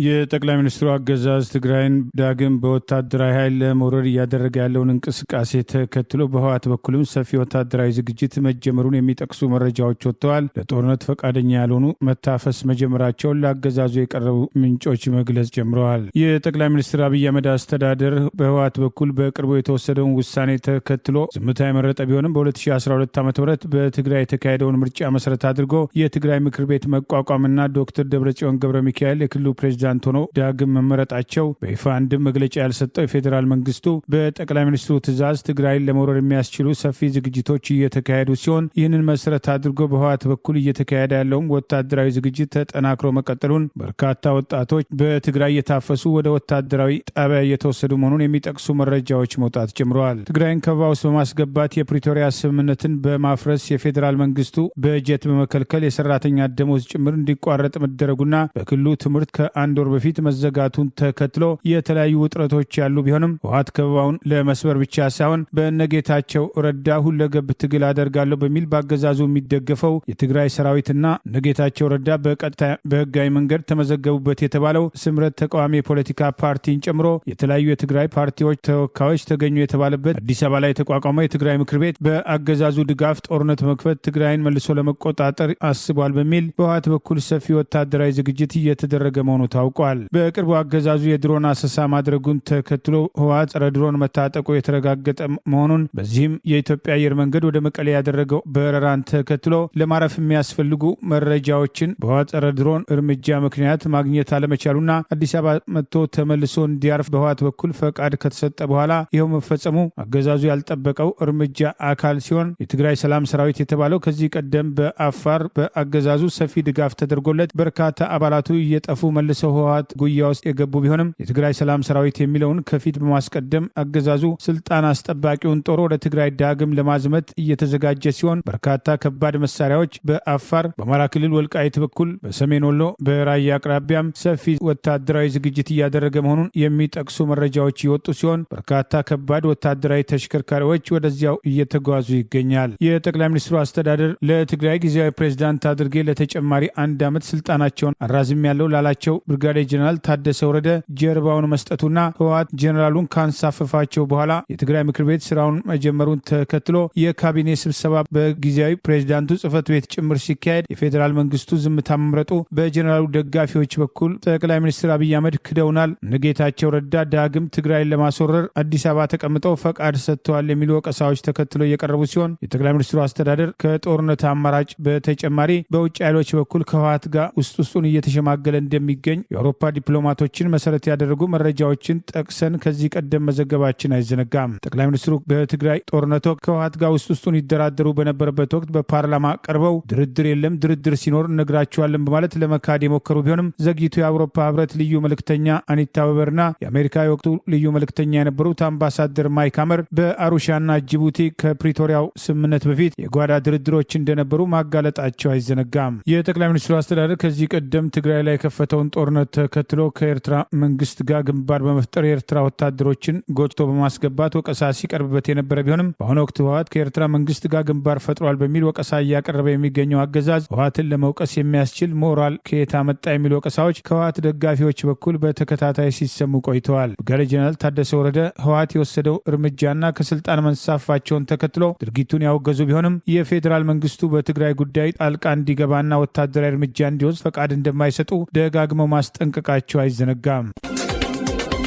Speaker 1: የጠቅላይ ሚኒስትሩ አገዛዝ ትግራይን ዳግም በወታደራዊ ኃይል ለመውረድ እያደረገ ያለውን እንቅስቃሴ ተከትሎ በህወሓት በኩልም ሰፊ ወታደራዊ ዝግጅት መጀመሩን የሚጠቅሱ መረጃዎች ወጥተዋል። ለጦርነት ፈቃደኛ ያልሆኑ መታፈስ መጀመራቸውን ለአገዛዙ የቀረቡ ምንጮች መግለጽ ጀምረዋል። የጠቅላይ ሚኒስትር አብይ አህመድ አስተዳደር በህወሓት በኩል በቅርቡ የተወሰደውን ውሳኔ ተከትሎ ዝምታ የመረጠ ቢሆንም በ2012 ዓ.ም በትግራይ የተካሄደውን ምርጫ መሰረት አድርጎ የትግራይ ምክር ቤት መቋቋምና ዶክተር ደብረጽዮን ገብረ ሚካኤል የክልሉ ፕሬዚዳንት ሆነው ዳግም መመረጣቸው በይፋ አንድም መግለጫ ያልሰጠው የፌዴራል መንግስቱ በጠቅላይ ሚኒስትሩ ትዕዛዝ ትግራይን ለመውረር የሚያስችሉ ሰፊ ዝግጅቶች እየተካሄዱ ሲሆን ይህንን መሰረት አድርጎ በህወሓት በኩል እየተካሄደ ያለውም ወታደራዊ ዝግጅት ተጠናክሮ መቀጠሉን፣ በርካታ ወጣቶች በትግራይ እየታፈሱ ወደ ወታደራዊ ጣቢያ እየተወሰዱ መሆኑን የሚጠቅሱ መረጃዎች መውጣት ጀምረዋል። ትግራይን ከበባ ውስጥ በማስገባት የፕሪቶሪያ ስምምነትን በማፍረስ የፌዴራል መንግስቱ በጀት በመከልከል የሰራተኛ ደሞዝ ጭምር እንዲቋረጥ መደረጉና በክልሉ ትምህርት ከአንድ ወር በፊት መዘጋቱን ተከትሎ የተለያዩ ውጥረቶች ያሉ ቢሆንም ህወሓት ከበባውን ለመስበር ብቻ ሳይሆን በነጌታቸው ረዳ ሁለገብ ትግል አደርጋለሁ በሚል በአገዛዙ የሚደገፈው የትግራይ ሰራዊትና ነጌታቸው ረዳ በቀጥታ በህጋዊ መንገድ ተመዘገቡበት የተባለው ስምረት ተቃዋሚ የፖለቲካ ፓርቲን ጨምሮ የተለያዩ የትግራይ ፓርቲዎች ተወካዮች ተገኙ የተባለበት አዲስ አበባ ላይ የተቋቋመው የትግራይ ምክር ቤት በአገዛዙ ድጋፍ ጦርነት መክፈት ትግራይን መልሶ ለመቆጣጠር አስቧል በሚል በህወሓት በኩል ሰፊ ወታደራዊ ዝግጅት እየተደረገ መሆኑ ታውቋል። በቅርቡ አገዛዙ የድሮን አሰሳ ማድረጉን ተከትሎ ህወሓት ጸረ ድሮን መታጠቁ የተረጋገጠ መሆኑን፣ በዚህም የኢትዮጵያ አየር መንገድ ወደ መቀሌ ያደረገው በረራን ተከትሎ ለማረፍ የሚያስፈልጉ መረጃዎችን በህወሓት ጸረ ድሮን እርምጃ ምክንያት ማግኘት አለመቻሉና አዲስ አበባ መጥቶ ተመልሶ እንዲያርፍ በህወሓት በኩል ፈቃድ ከተሰጠ በኋላ ይኸው መፈጸሙ አገዛዙ ያልጠበቀው እርምጃ አካል ሲሆን የትግራይ ሰላም ሰራዊት የተባለው ከዚህ ቀደም በአፋር በአገዛዙ ሰፊ ድጋፍ ተደርጎለት በርካታ አባላቱ እየጠፉ መልሰው ህወሓት ጉያ ውስጥ የገቡ ቢሆንም የትግራይ ሰላም ሰራዊት የሚለውን ከፊት በማስቀደም አገዛዙ ስልጣን አስጠባቂውን ጦር ወደ ትግራይ ዳግም ለማዝመት እየተዘጋጀ ሲሆን በርካታ ከባድ መሳሪያዎች በአፋር፣ በአማራ ክልል ወልቃይት በኩል፣ በሰሜን ወሎ፣ በራያ አቅራቢያም ሰፊ ወታደራዊ ዝግጅት እያደረገ መሆኑን የሚጠቅሱ መረጃዎች የወጡ ሲሆን በርካታ ከባድ ወታደራዊ ተሽከርካሪዎች ወደዚያው እየተጓዙ ይገኛል። የጠቅላይ ሚኒስትሩ አስተዳደር ለትግራይ ጊዜያዊ ፕሬዝዳንት አድርጌ ለተጨማሪ 1 ዓመት ስልጣናቸውን አራዝም ያለው ላላቸው ብርጋ ብርጋዴር ጀነራል ታደሰ ወረደ ጀርባውን መስጠቱና ህወሓት ጀነራሉን ካንሳፈፋቸው በኋላ የትግራይ ምክር ቤት ስራውን መጀመሩን ተከትሎ የካቢኔ ስብሰባ በጊዜያዊ ፕሬዝዳንቱ ጽህፈት ቤት ጭምር ሲካሄድ የፌዴራል መንግስቱ ዝምታ መምረጡ በጀነራሉ ደጋፊዎች በኩል ጠቅላይ ሚኒስትር አብይ አህመድ ክደውናል፣ ጌታቸው ረዳ ዳግም ትግራይን ለማስወረር አዲስ አበባ ተቀምጠው ፈቃድ ሰጥተዋል የሚሉ ወቀሳዎች ተከትሎ እየቀረቡ ሲሆን የጠቅላይ ሚኒስትሩ አስተዳደር ከጦርነት አማራጭ በተጨማሪ በውጭ ኃይሎች በኩል ከህወሓት ጋር ውስጡን እየተሸማገለ እንደሚገኝ የአውሮፓ ዲፕሎማቶችን መሰረት ያደረጉ መረጃዎችን ጠቅሰን ከዚህ ቀደም መዘገባችን አይዘነጋም። ጠቅላይ ሚኒስትሩ በትግራይ ጦርነት ወቅት ከህወሓት ጋር ውስጡን ይደራደሩ በነበረበት ወቅት በፓርላማ ቀርበው ድርድር የለም፣ ድርድር ሲኖር እነግራቸዋለን በማለት ለመካድ የሞከሩ ቢሆንም ዘግይቶ የአውሮፓ ህብረት ልዩ መልእክተኛ አኒታ ወበርና የአሜሪካ የወቅቱ ልዩ መልእክተኛ የነበሩት አምባሳደር ማይክ ሀመር በአሩሻና ጅቡቲ ከፕሪቶሪያው ስምምነት በፊት የጓዳ ድርድሮች እንደነበሩ ማጋለጣቸው አይዘነጋም። የጠቅላይ ሚኒስትሩ አስተዳደር ከዚህ ቀደም ትግራይ ላይ የከፈተውን ጦርነት ተከትሎ ከኤርትራ መንግስት ጋር ግንባር በመፍጠር የኤርትራ ወታደሮችን ጎትቶ በማስገባት ወቀሳ ሲቀርብበት የነበረ ቢሆንም በአሁኑ ወቅት ህወሓት ከኤርትራ መንግስት ጋር ግንባር ፈጥሯል በሚል ወቀሳ እያቀረበ የሚገኘው አገዛዝ ህወሓትን ለመውቀስ የሚያስችል ሞራል ከየት መጣ የሚሉ ወቀሳዎች ከህወሓት ደጋፊዎች በኩል በተከታታይ ሲሰሙ ቆይተዋል። ብርጋዴር ጀነራል ታደሰ ወረደ ህወሓት የወሰደው እርምጃና ከስልጣን መንሳፋቸውን ተከትሎ ድርጊቱን ያወገዙ ቢሆንም የፌዴራል መንግስቱ በትግራይ ጉዳይ ጣልቃ እንዲገባና ወታደራዊ እርምጃ እንዲወስድ ፈቃድ እንደማይሰጡ ደጋግመው ማስጠንቀቃቸው አይዘነጋም።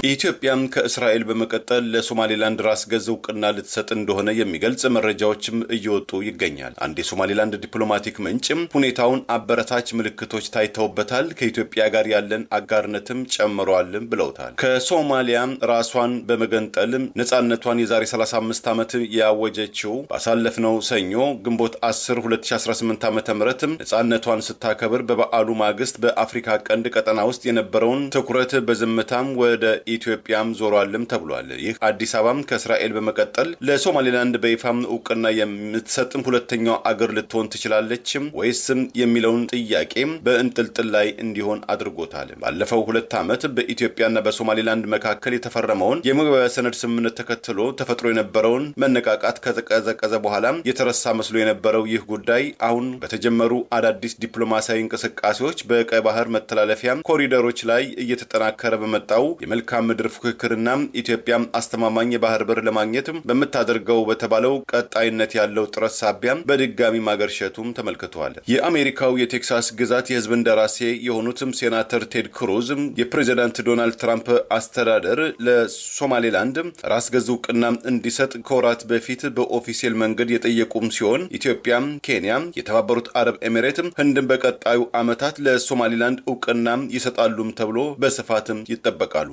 Speaker 2: ኢትዮጵያም ከእስራኤል በመቀጠል ለሶማሌላንድ ራስ ገዝ እውቅና ልትሰጥ እንደሆነ የሚገልጽ መረጃዎችም እየወጡ ይገኛል። አንድ የሶማሌላንድ ዲፕሎማቲክ ምንጭም ሁኔታውን አበረታች ምልክቶች ታይተውበታል፣ ከኢትዮጵያ ጋር ያለን አጋርነትም ጨምሯልም ብለውታል። ከሶማሊያ ራሷን በመገንጠልም ነጻነቷን የዛሬ 35 ዓመት ያወጀችው ባሳለፍነው ሰኞ ግንቦት 10 2018 ዓ.ም ነጻነቷን ስታከብር በበዓሉ ማግስት በአፍሪካ ቀንድ ቀጠና ውስጥ የነበረውን ትኩረት በዝምታም ወደ ኢትዮጵያም ዞሯልም ተብሏል። ይህ አዲስ አበባም ከእስራኤል በመቀጠል ለሶማሌላንድ በይፋም እውቅና የምትሰጥም ሁለተኛው አገር ልትሆን ትችላለችም ወይስም የሚለውን ጥያቄም በእንጥልጥል ላይ እንዲሆን አድርጎታል። ባለፈው 2 ዓመት በኢትዮጵያና በሶማሌላንድ መካከል የተፈረመውን የመግባቢያ ሰነድ ስምምነት ተከትሎ ተፈጥሮ የነበረውን መነቃቃት ከተቀዘቀዘ በኋላ የተረሳ መስሎ የነበረው ይህ ጉዳይ አሁን በተጀመሩ አዳዲስ ዲፕሎማሲያዊ እንቅስቃሴዎች በቀይ ባህር መተላለፊያ ኮሪደሮች ላይ እየተጠናከረ በመጣው የመልካም ምድር ፉክክርና ኢትዮጵያ አስተማማኝ የባህር በር ለማግኘት በምታደርገው በተባለው ቀጣይነት ያለው ጥረት ሳቢያ በድጋሚ ማገርሸቱም ተመልክቷል። የአሜሪካው የቴክሳስ ግዛት የህዝብ እንደራሴ የሆኑትም ሴናተር ቴድ ክሩዝ የፕሬዚዳንት ዶናልድ ትራምፕ አስተዳደር ለሶማሌላንድ ራስ ገዝ እውቅና እንዲሰጥ ከወራት በፊት በኦፊሴል መንገድ የጠየቁም ሲሆን ኢትዮጵያ፣ ኬንያ፣ የተባበሩት አረብ ኤሚሬት፣ ህንድን በቀጣዩ ዓመታት ለሶማሌላንድ እውቅና ይሰጣሉም ተብሎ በስፋትም ይጠበቃሉ።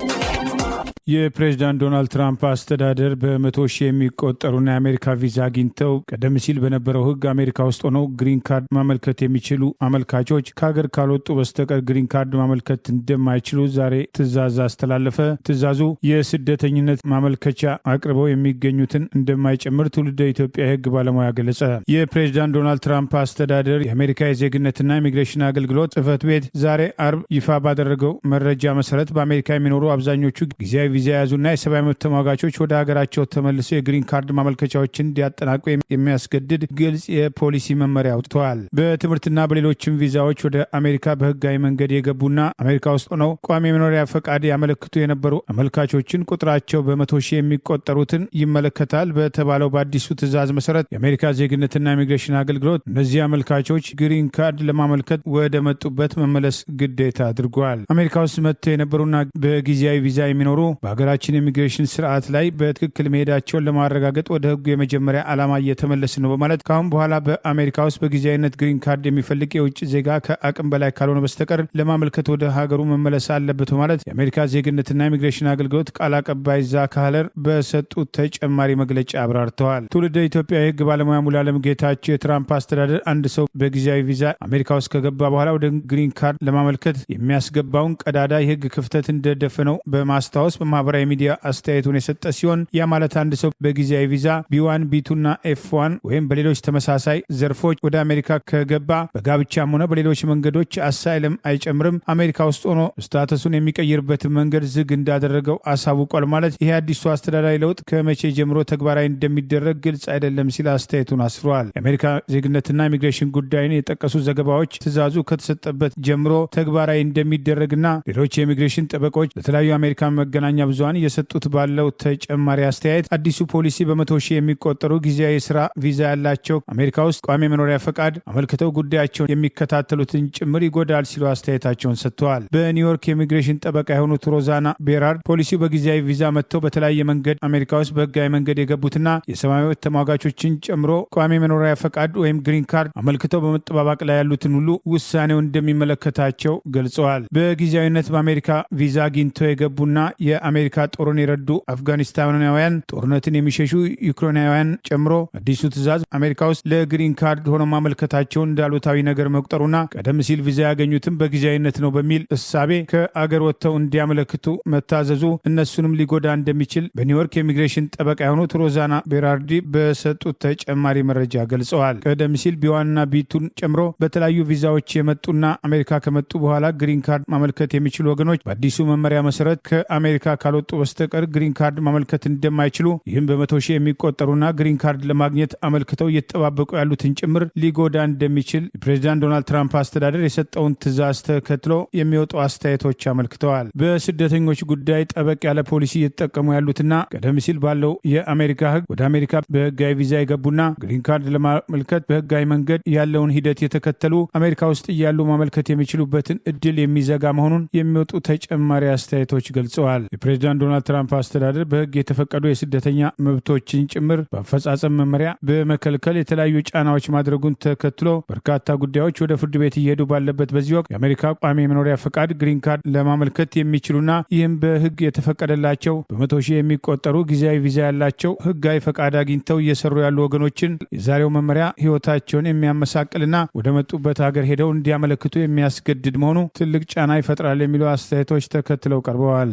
Speaker 1: የፕሬዝዳንት ዶናልድ ትራምፕ አስተዳደር በመቶ ሺህ የሚቆጠሩና የአሜሪካ ቪዛ አግኝተው ቀደም ሲል በነበረው ህግ አሜሪካ ውስጥ ሆነው ግሪን ካርድ ማመልከት የሚችሉ አመልካቾች ከሀገር ካልወጡ በስተቀር ግሪን ካርድ ማመልከት እንደማይችሉ ዛሬ ትዕዛዝ አስተላለፈ። ትዕዛዙ የስደተኝነት ማመልከቻ አቅርበው የሚገኙትን እንደማይጨምር ትውልደ ኢትዮጵያ የህግ ባለሙያ ገለጸ። የፕሬዝዳንት ዶናልድ ትራምፕ አስተዳደር የአሜሪካ የዜግነትና ኢሚግሬሽን አገልግሎት ጽህፈት ቤት ዛሬ አርብ ይፋ ባደረገው መረጃ መሰረት በአሜሪካ የሚኖሩ አብዛኞቹ ጊዜያዊ ቪዛ የያዙና የሰብአዊ መብት ተሟጋቾች ወደ ሀገራቸው ተመልሰው የግሪን ካርድ ማመልከቻዎችን እንዲያጠናቁ የሚያስገድድ ግልጽ የፖሊሲ መመሪያ አውጥተዋል። በትምህርትና በሌሎችም ቪዛዎች ወደ አሜሪካ በህጋዊ መንገድ የገቡና አሜሪካ ውስጥ ሆነው ቋሚ የመኖሪያ ፈቃድ ያመለክቱ የነበሩ አመልካቾችን ቁጥራቸው በመቶ ሺህ የሚቆጠሩትን ይመለከታል። በተባለው በአዲሱ ትዕዛዝ መሰረት የአሜሪካ ዜግነትና ኢሚግሬሽን አገልግሎት እነዚህ አመልካቾች ግሪን ካርድ ለማመልከት ወደ መጡበት መመለስ ግዴታ አድርጓል። አሜሪካ ውስጥ መጥተው የነበሩና በጊዜያዊ ቪዛ የሚኖሩ በሀገራችን ኢሚግሬሽን ስርዓት ላይ በትክክል መሄዳቸውን ለማረጋገጥ ወደ ህጉ የመጀመሪያ ዓላማ እየተመለስ ነው በማለት ካሁን በኋላ በአሜሪካ ውስጥ በጊዜያዊነት ግሪን ካርድ የሚፈልግ የውጭ ዜጋ ከአቅም በላይ ካልሆነ በስተቀር ለማመልከት ወደ ሀገሩ መመለስ አለበት በማለት የአሜሪካ ዜግነትና ኢሚግሬሽን አገልግሎት ቃል አቀባይ ዛክ ሃለር በሰጡት ተጨማሪ መግለጫ አብራርተዋል። ትውልደ ኢትዮጵያ የህግ ባለሙያ ሙሉዓለም ጌታቸው የትራምፕ አስተዳደር አንድ ሰው በጊዜያዊ ቪዛ አሜሪካ ውስጥ ከገባ በኋላ ወደ ግሪን ካርድ ለማመልከት የሚያስገባውን ቀዳዳ የህግ ክፍተት እንደደፈነው በማስታወስ በማህበራዊ ሚዲያ አስተያየቱን የሰጠ ሲሆን ያ ማለት አንድ ሰው በጊዜያዊ ቪዛ B1 B2 F1 ወይም በሌሎች ተመሳሳይ ዘርፎች ወደ አሜሪካ ከገባ በጋብቻም ሆነ በሌሎች መንገዶች አሳይለም አይጨምርም። አሜሪካ ውስጥ ሆኖ ስታተሱን የሚቀይርበትን መንገድ ዝግ እንዳደረገው አሳውቋል። ማለት ይሄ አዲሱ አስተዳዳሪ ለውጥ ከመቼ ጀምሮ ተግባራዊ እንደሚደረግ ግልጽ አይደለም ሲል አስተያየቱን አስፍሯል። የአሜሪካ ዜግነትና ኢሚግሬሽን ጉዳይን የጠቀሱ ዘገባዎች ትዕዛዙ ከተሰጠበት ጀምሮ ተግባራዊ እንደሚደረግና ሌሎች የኢሚግሬሽን ጠበቆች ለተለያዩ አሜሪካ መገናኛ ብዙሃን እየሰጡት ባለው ተጨማሪ አስተያየት አዲሱ ፖሊሲ በመቶ ሺህ የሚቆጠሩ ጊዜያዊ የስራ ቪዛ ያላቸው አሜሪካ ውስጥ ቋሚ መኖሪያ ፈቃድ አመልክተው ጉዳያቸውን የሚከታተሉትን ጭምር ይጎዳል ሲሉ አስተያየታቸውን ሰጥተዋል። በኒውዮርክ የኢሚግሬሽን ጠበቃ የሆኑት ሮዛና ቤራርድ ፖሊሲው በጊዜያዊ ቪዛ መጥተው በተለያየ መንገድ አሜሪካ ውስጥ በህጋዊ መንገድ የገቡትና የሰብአዊ መብት ተሟጋቾችን ጨምሮ ቋሚ መኖሪያ ፈቃድ ወይም ግሪን ካርድ አመልክተው በመጠባበቅ ላይ ያሉትን ሁሉ ውሳኔው እንደሚመለከታቸው ገልጸዋል። በጊዜያዊነት በአሜሪካ ቪዛ አግኝተው የገቡና የአሜሪካ ጦርን የረዱ አፍጋኒስታናውያን፣ ጦርነትን የሚሸሹ ዩክሬናውያን ጨምሮ አዲሱ ትዕዛዝ አሜሪካ ውስጥ ለግሪን ካርድ ሆኖ ማመልከታቸውን እንዳሉታዊ ነገር መቁጠሩና ቀደም ሲል ቪዛ ያገኙትም በጊዜያዊነት ነው በሚል እሳቤ ከአገር ወጥተው እንዲያመለክቱ መታዘዙ እነሱንም ሊጎዳ እንደሚችል በኒውዮርክ የኢሚግሬሽን ጠበቃ የሆኑት ሮዛና ቤራርዲ በሰጡት ተጨማሪ መረጃ ገልጸዋል። ቀደም ሲል B1ና B2 ጨምሮ በተለያዩ ቪዛዎች የመጡና አሜሪካ ከመጡ በኋላ ግሪን ካርድ ማመልከት የሚችሉ ወገኖች በአዲሱ መመሪያ መሰረት ከአሜሪካ ካልወጡ በስተቀር ግሪን ካርድ ማመልከት እንደማይችሉ፣ ይህም በመቶ ሺህ የሚቆጠሩና ግሪን ካርድ ለማግኘት አመልክተው እየተጠባበቁ ያሉትን ጭምር ሊጎዳ እንደሚችል የፕሬዚዳንት ዶናልድ ትራምፕ አስተዳደር የሰጠውን ትዕዛዝ ተከትሎ የሚወጡ አስተያየቶች አመልክተዋል። በስደተኞች ጉዳይ ጠበቅ ያለ ፖሊሲ እየተጠቀሙ ያሉትና ቀደም ሲል ባለው የአሜሪካ ሕግ ወደ አሜሪካ በህጋዊ ቪዛ የገቡና ግሪን ካርድ ለማመልከት በህጋዊ መንገድ ያለውን ሂደት የተከተሉ አሜሪካ ውስጥ እያሉ ማመልከት የሚችሉበትን እድል የሚዘጋ መሆኑን የሚወጡ ተጨማሪ አስተያየቶች ገልጸዋል። የፕሬዚዳንት ዶናልድ ትራምፕ አስተዳደር በህግ የተፈቀዱ የስደተኛ መብቶችን ጭምር በአፈጻጸም መመሪያ በመከልከል የተለያዩ ጫናዎች ማድረጉን ተከትሎ በርካታ ጉዳዮች ወደ ፍርድ ቤት እየሄዱ ባለበት በዚህ ወቅት የአሜሪካ ቋሚ የመኖሪያ ፈቃድ ግሪን ካርድ ለማመልከት የሚችሉና ይህም በህግ የተፈቀደላቸው በመቶ ሺህ የሚቆጠሩ ጊዜያዊ ቪዛ ያላቸው ህጋዊ ፈቃድ አግኝተው እየሰሩ ያሉ ወገኖችን የዛሬው መመሪያ ህይወታቸውን የሚያመሳቅልና ወደ መጡበት ሀገር ሄደው እንዲያመለክቱ የሚያስገድድ መሆኑ ትልቅ ጫና ይፈጥራል የሚሉ አስተያየቶች ተከትለው ቀርበዋል።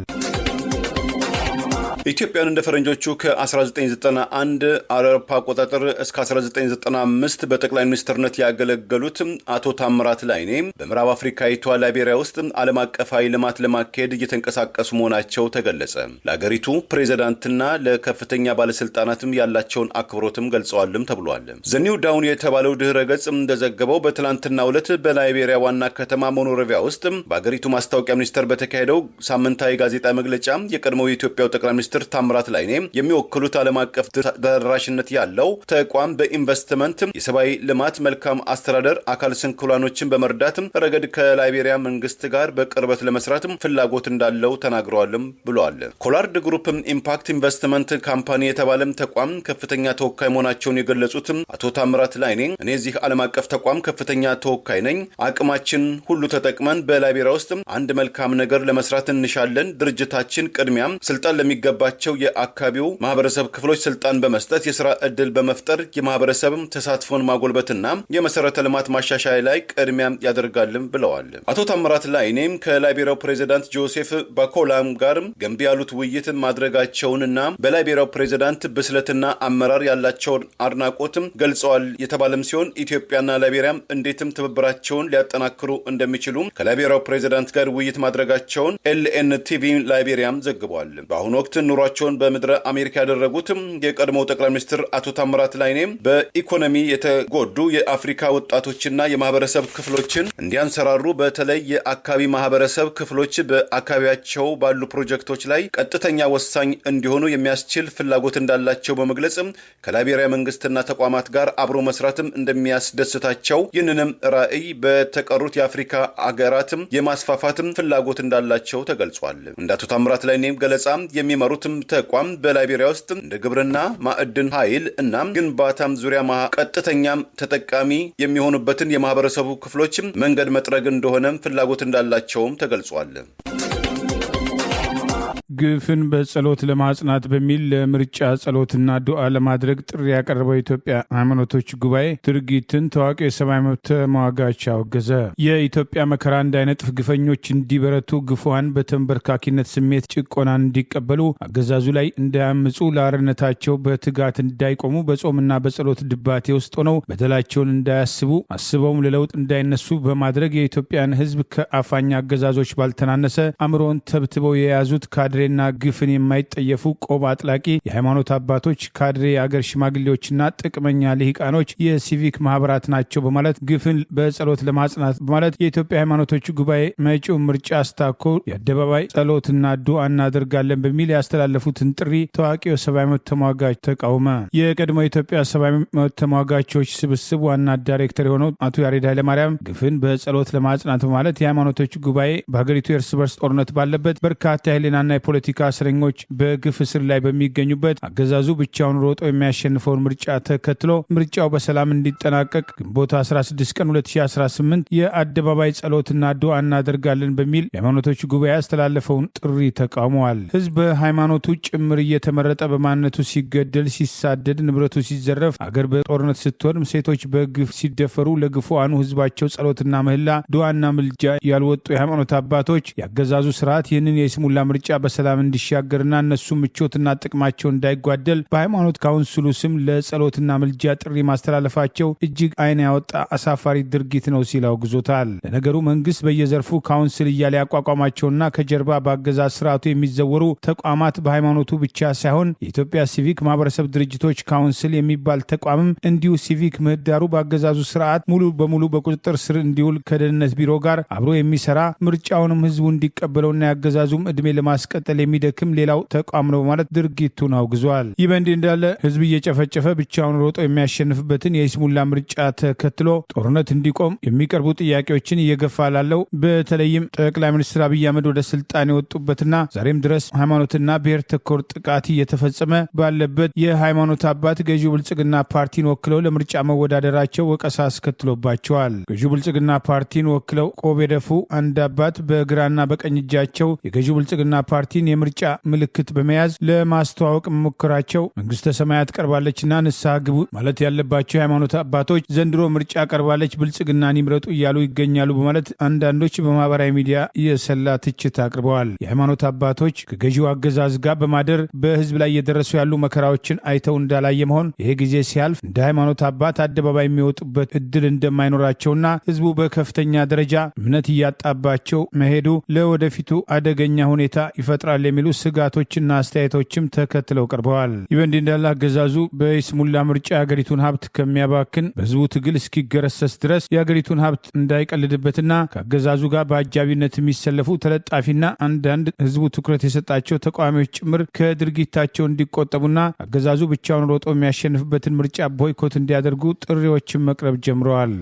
Speaker 2: ኢትዮጵያን እንደ ፈረንጆቹ ከ1991 አውሮፓ አቆጣጠር እስከ 1995 በጠቅላይ ሚኒስትርነት ያገለገሉት አቶ ታምራት ላይኔ በምዕራብ አፍሪካዊቷ ላይቤሪያ ውስጥ ዓለም አቀፋዊ ልማት ለማካሄድ እየተንቀሳቀሱ መሆናቸው ተገለጸ። ለሀገሪቱ ፕሬዚዳንትና ለከፍተኛ ባለስልጣናትም ያላቸውን አክብሮትም ገልጸዋልም ተብሏል። ዘኒው ዳውን የተባለው ድህረ ገጽ እንደዘገበው በትላንትናው ዕለት በላይቤሪያ ዋና ከተማ ሞኖሮቪያ ውስጥ በሀገሪቱ ማስታወቂያ ሚኒስቴር በተካሄደው ሳምንታዊ ጋዜጣ መግለጫ የቀድሞው የኢትዮጵያው ጠቅላይ ሚኒስትር ታምራት ላይኔ የሚወክሉት ዓለም አቀፍ ተደራሽነት ያለው ተቋም በኢንቨስትመንት፣ የሰብአዊ ልማት፣ መልካም አስተዳደር፣ አካል ስንኩላኖችን በመርዳት ረገድ ከላይቤሪያ መንግስት ጋር በቅርበት ለመስራት ፍላጎት እንዳለው ተናግረዋልም ብለዋል። ኮላርድ ግሩፕ ኢምፓክት ኢንቨስትመንት ካምፓኒ የተባለም ተቋም ከፍተኛ ተወካይ መሆናቸውን የገለጹት አቶ ታምራት ላይኔ እኔ እዚህ ዓለም አቀፍ ተቋም ከፍተኛ ተወካይ ነኝ። አቅማችን ሁሉ ተጠቅመን በላይቤሪያ ውስጥ አንድ መልካም ነገር ለመስራት እንሻለን። ድርጅታችን ቅድሚያ ስልጣን ለሚገባ የአካባቢው ማህበረሰብ ክፍሎች ስልጣን በመስጠት የሥራ ዕድል በመፍጠር የማህበረሰብ ተሳትፎን ማጎልበትና የመሰረተ ልማት ማሻሻያ ላይ ቅድሚያ ያደርጋልም ብለዋል። አቶ ታምራት ላይኔም ከላይቤሪያው ፕሬዚዳንት ጆሴፍ ባኮላም ጋር ገንቢ ያሉት ውይይት ማድረጋቸውንና በላይቤሪያው ፕሬዚዳንት ብስለትና አመራር ያላቸውን አድናቆት ገልጸዋል የተባለም ሲሆን ኢትዮጵያና ላይቤሪያም እንዴትም ትብብራቸውን ሊያጠናክሩ እንደሚችሉ ከላይቤሪያው ፕሬዚዳንት ጋር ውይይት ማድረጋቸውን LNTV ላይቤሪያም ዘግቧል። በአሁኑ ወቅት ኑሯቸውን በምድረ አሜሪካ ያደረጉት የቀድሞው ጠቅላይ ሚኒስትር አቶ ታምራት ላይኔ በኢኮኖሚ የተጎዱ የአፍሪካ ወጣቶችና የማህበረሰብ ክፍሎችን እንዲያንሰራሩ በተለይ የአካባቢ ማህበረሰብ ክፍሎች በአካባቢያቸው ባሉ ፕሮጀክቶች ላይ ቀጥተኛ ወሳኝ እንዲሆኑ የሚያስችል ፍላጎት እንዳላቸው በመግለጽ ከላይቤሪያ መንግስትና ተቋማት ጋር አብሮ መስራትም እንደሚያስደስታቸው ይህንንም ራዕይ በተቀሩት የአፍሪካ አገራትም የማስፋፋትም ፍላጎት እንዳላቸው ተገልጿል። እንደ አቶ ታምራት ላይኔ ገለጻ የሚመሩትም ተቋም በላይቤሪያ ውስጥ እንደ ግብርና፣ ማዕድን፣ ኃይል እና ግንባታም ዙሪያ ቀጥተኛም ተጠቃሚ የሚሆኑበትን የማህበረሰቡ ክፍሎችም መንገድ መጥረግ እንደሆነም ፍላጎት እንዳላቸውም ተገልጿል።
Speaker 1: ግፍን በጸሎት ለማጽናት በሚል ለምርጫ ጸሎትና ዱዓ ለማድረግ ጥሪ ያቀረበው የኢትዮጵያ ሃይማኖቶች ጉባኤ ድርጊትን ታዋቂው የሰብአዊ መብት ተሟጋች አወገዘ። የኢትዮጵያ መከራ እንዳይነጥፍ ግፈኞች እንዲበረቱ፣ ግፉዋን በተንበርካኪነት ስሜት ጭቆናን እንዲቀበሉ፣ አገዛዙ ላይ እንዳያምፁ፣ ለአርነታቸው በትጋት እንዳይቆሙ፣ በጾምና በጸሎት ድባቴ ውስጥ ሆነው በደላቸውን እንዳያስቡ፣ አስበውም ለለውጥ እንዳይነሱ በማድረግ የኢትዮጵያን ሕዝብ ከአፋኝ አገዛዞች ባልተናነሰ አእምሮን ተብትበው የያዙት ካድሬና ግፍን የማይጠየፉ ቆብ አጥላቂ የሃይማኖት አባቶች፣ ካድሬ የአገር ሽማግሌዎችና ጥቅመኛ ልሂቃኖች የሲቪክ ማህበራት ናቸው በማለት ግፍን በጸሎት ለማጽናት በማለት የኢትዮጵያ ሃይማኖቶች ጉባኤ መጪው ምርጫ አስታኮ የአደባባይ ጸሎትና ዱዓ እናደርጋለን በሚል ያስተላለፉትን ጥሪ ታዋቂው ሰብአዊ መብት ተሟጋች ተቃውመ። የቀድሞ የኢትዮጵያ ሰብአዊ መብት ተሟጋቾች ስብስብ ዋና ዳይሬክተር የሆነው አቶ ያሬድ ኃይለማርያም ግፍን በጸሎት ለማጽናት በማለት የሃይማኖቶች ጉባኤ በሀገሪቱ የእርስ በርስ ጦርነት ባለበት በርካታ የህሊናና የፖለቲካ እስረኞች በግፍ እስር ላይ በሚገኙበት አገዛዙ ብቻውን ሮጦ የሚያሸንፈውን ምርጫ ተከትሎ ምርጫው በሰላም እንዲጠናቀቅ ግንቦት 16 ቀን 2018 የአደባባይ ጸሎትና ዱዓ እናደርጋለን በሚል የሃይማኖቶች ጉባኤ ያስተላለፈውን ጥሪ ተቃውመዋል። ህዝብ በሃይማኖቱ ጭምር እየተመረጠ በማንነቱ ሲገደል፣ ሲሳደድ፣ ንብረቱ ሲዘረፍ፣ አገር በጦርነት ስትወድም፣ ሴቶች በግፍ ሲደፈሩ ለግፉአኑ ህዝባቸው ጸሎትና ምህላ ዱዓና ምልጃ ያልወጡ የሃይማኖት አባቶች የአገዛዙ ስርዓት ይህንን የስሙላ ምርጫ በሰላም እንዲሻገርና እነሱ ምቾትና ጥቅማቸው እንዳይጓደል በሃይማኖት ካውንስሉ ስም ለጸሎትና ምልጃ ጥሪ ማስተላለፋቸው እጅግ አይን ያወጣ አሳፋሪ ድርጊት ነው ሲል አውግዞታል። ለነገሩ መንግስት በየዘርፉ ካውንስል እያለ ያቋቋማቸውና ከጀርባ በአገዛዝ ስርዓቱ የሚዘወሩ ተቋማት በሃይማኖቱ ብቻ ሳይሆን የኢትዮጵያ ሲቪክ ማህበረሰብ ድርጅቶች ካውንስል የሚባል ተቋምም እንዲሁ ሲቪክ ምህዳሩ በአገዛዙ ስርዓት ሙሉ በሙሉ በቁጥጥር ስር እንዲውል ከደህንነት ቢሮ ጋር አብሮ የሚሰራ ምርጫውንም ህዝቡ እንዲቀበለውና ያገዛዙም እድሜ ለማስቀጠል የሚደክም ሌላው ተቋም ነው በማለት ድርጊቱን አውግዟል። ይህ በእንዲህ እንዳለ ህዝብ እየጨፈጨፈ ብቻውን ሮጦ የሚያሸንፍበትን የይስሙላ ምርጫ ተከትሎ ጦርነት እንዲቆም የሚቀርቡ ጥያቄዎችን እየገፋ ላለው በተለይም ጠቅላይ ሚኒስትር አብይ አህመድ ወደ ስልጣን የወጡበትና ዛሬም ድረስ ሃይማኖትና ብሔር ተኮር ጥቃት እየተፈጸመ ባለበት የሃይማኖት አባት ገዢው ብልጽግና ፓርቲን ወክለው ለምርጫ መወዳደራቸው ወቀሳ አስከትሎባቸዋል። ገዢው ብልጽግና ፓርቲን ወክለው ቆብ የደፉ አንድ አባት በግራና በቀኝ እጃቸው የገዢው ብልጽግና ፓርቲን የምርጫ ምልክት በመያዝ ለማስተዋወቅ መሞከራቸው መንግስተ ሰማያት ቀርባለችና ንስሐ ግቡ ማለት ያለባቸው የሃይማኖት አባቶች ዘንድሮ ምርጫ ቀርባለች ብልጽግናን ይምረጡ እያሉ ይገኛሉ በማለት አንዳንዶች በማህበራዊ ሚዲያ የሰላ ትችት አቅርበዋል። የሃይማኖት አባቶች ከገዢው አገዛዝ ጋር በማደር በህዝብ ላይ እየደረሱ ያሉ መከራዎችን አይተው እንዳላየ መሆን ይሄ ጊዜ ሲያልፍ እንደ ሃይማኖት አባት አደባባይ የሚወጡበት እድል እንደማይኖራቸውና ህዝቡ በከፍተኛ ደረጃ እምነት እያጣባቸው መሄዱ ለወደፊቱ አደገኛ ሁኔታ ይፈጥራል የሚሉ ስጋቶችና አስተያየቶችም ተከትለው ቀርበዋል። ይህ በእንዲህ እንዳለ አገዛዙ በይስሙላ ምርጫ የአገሪቱን ሀብት ከሚያባክን በህዝቡ ትግል እስኪገረሰስ ድረስ የአገሪቱን ሀብት እንዳይቀልድበትና ከአገዛዙ ጋር በአጃቢነት የሚሰለፉ ተለጣፊና አንዳንድ ህዝቡ ትኩረት የሰጣቸው ተቃዋሚዎች ጭምር ከድርጊታቸው እንዲቆጠቡና አገዛዙ ብቻውን ሮጦ የሚያሸንፍበትን ምርጫ ቦይኮት እንዲያደርጉ ጥሪዎችን መቅረብ ጀምረዋል።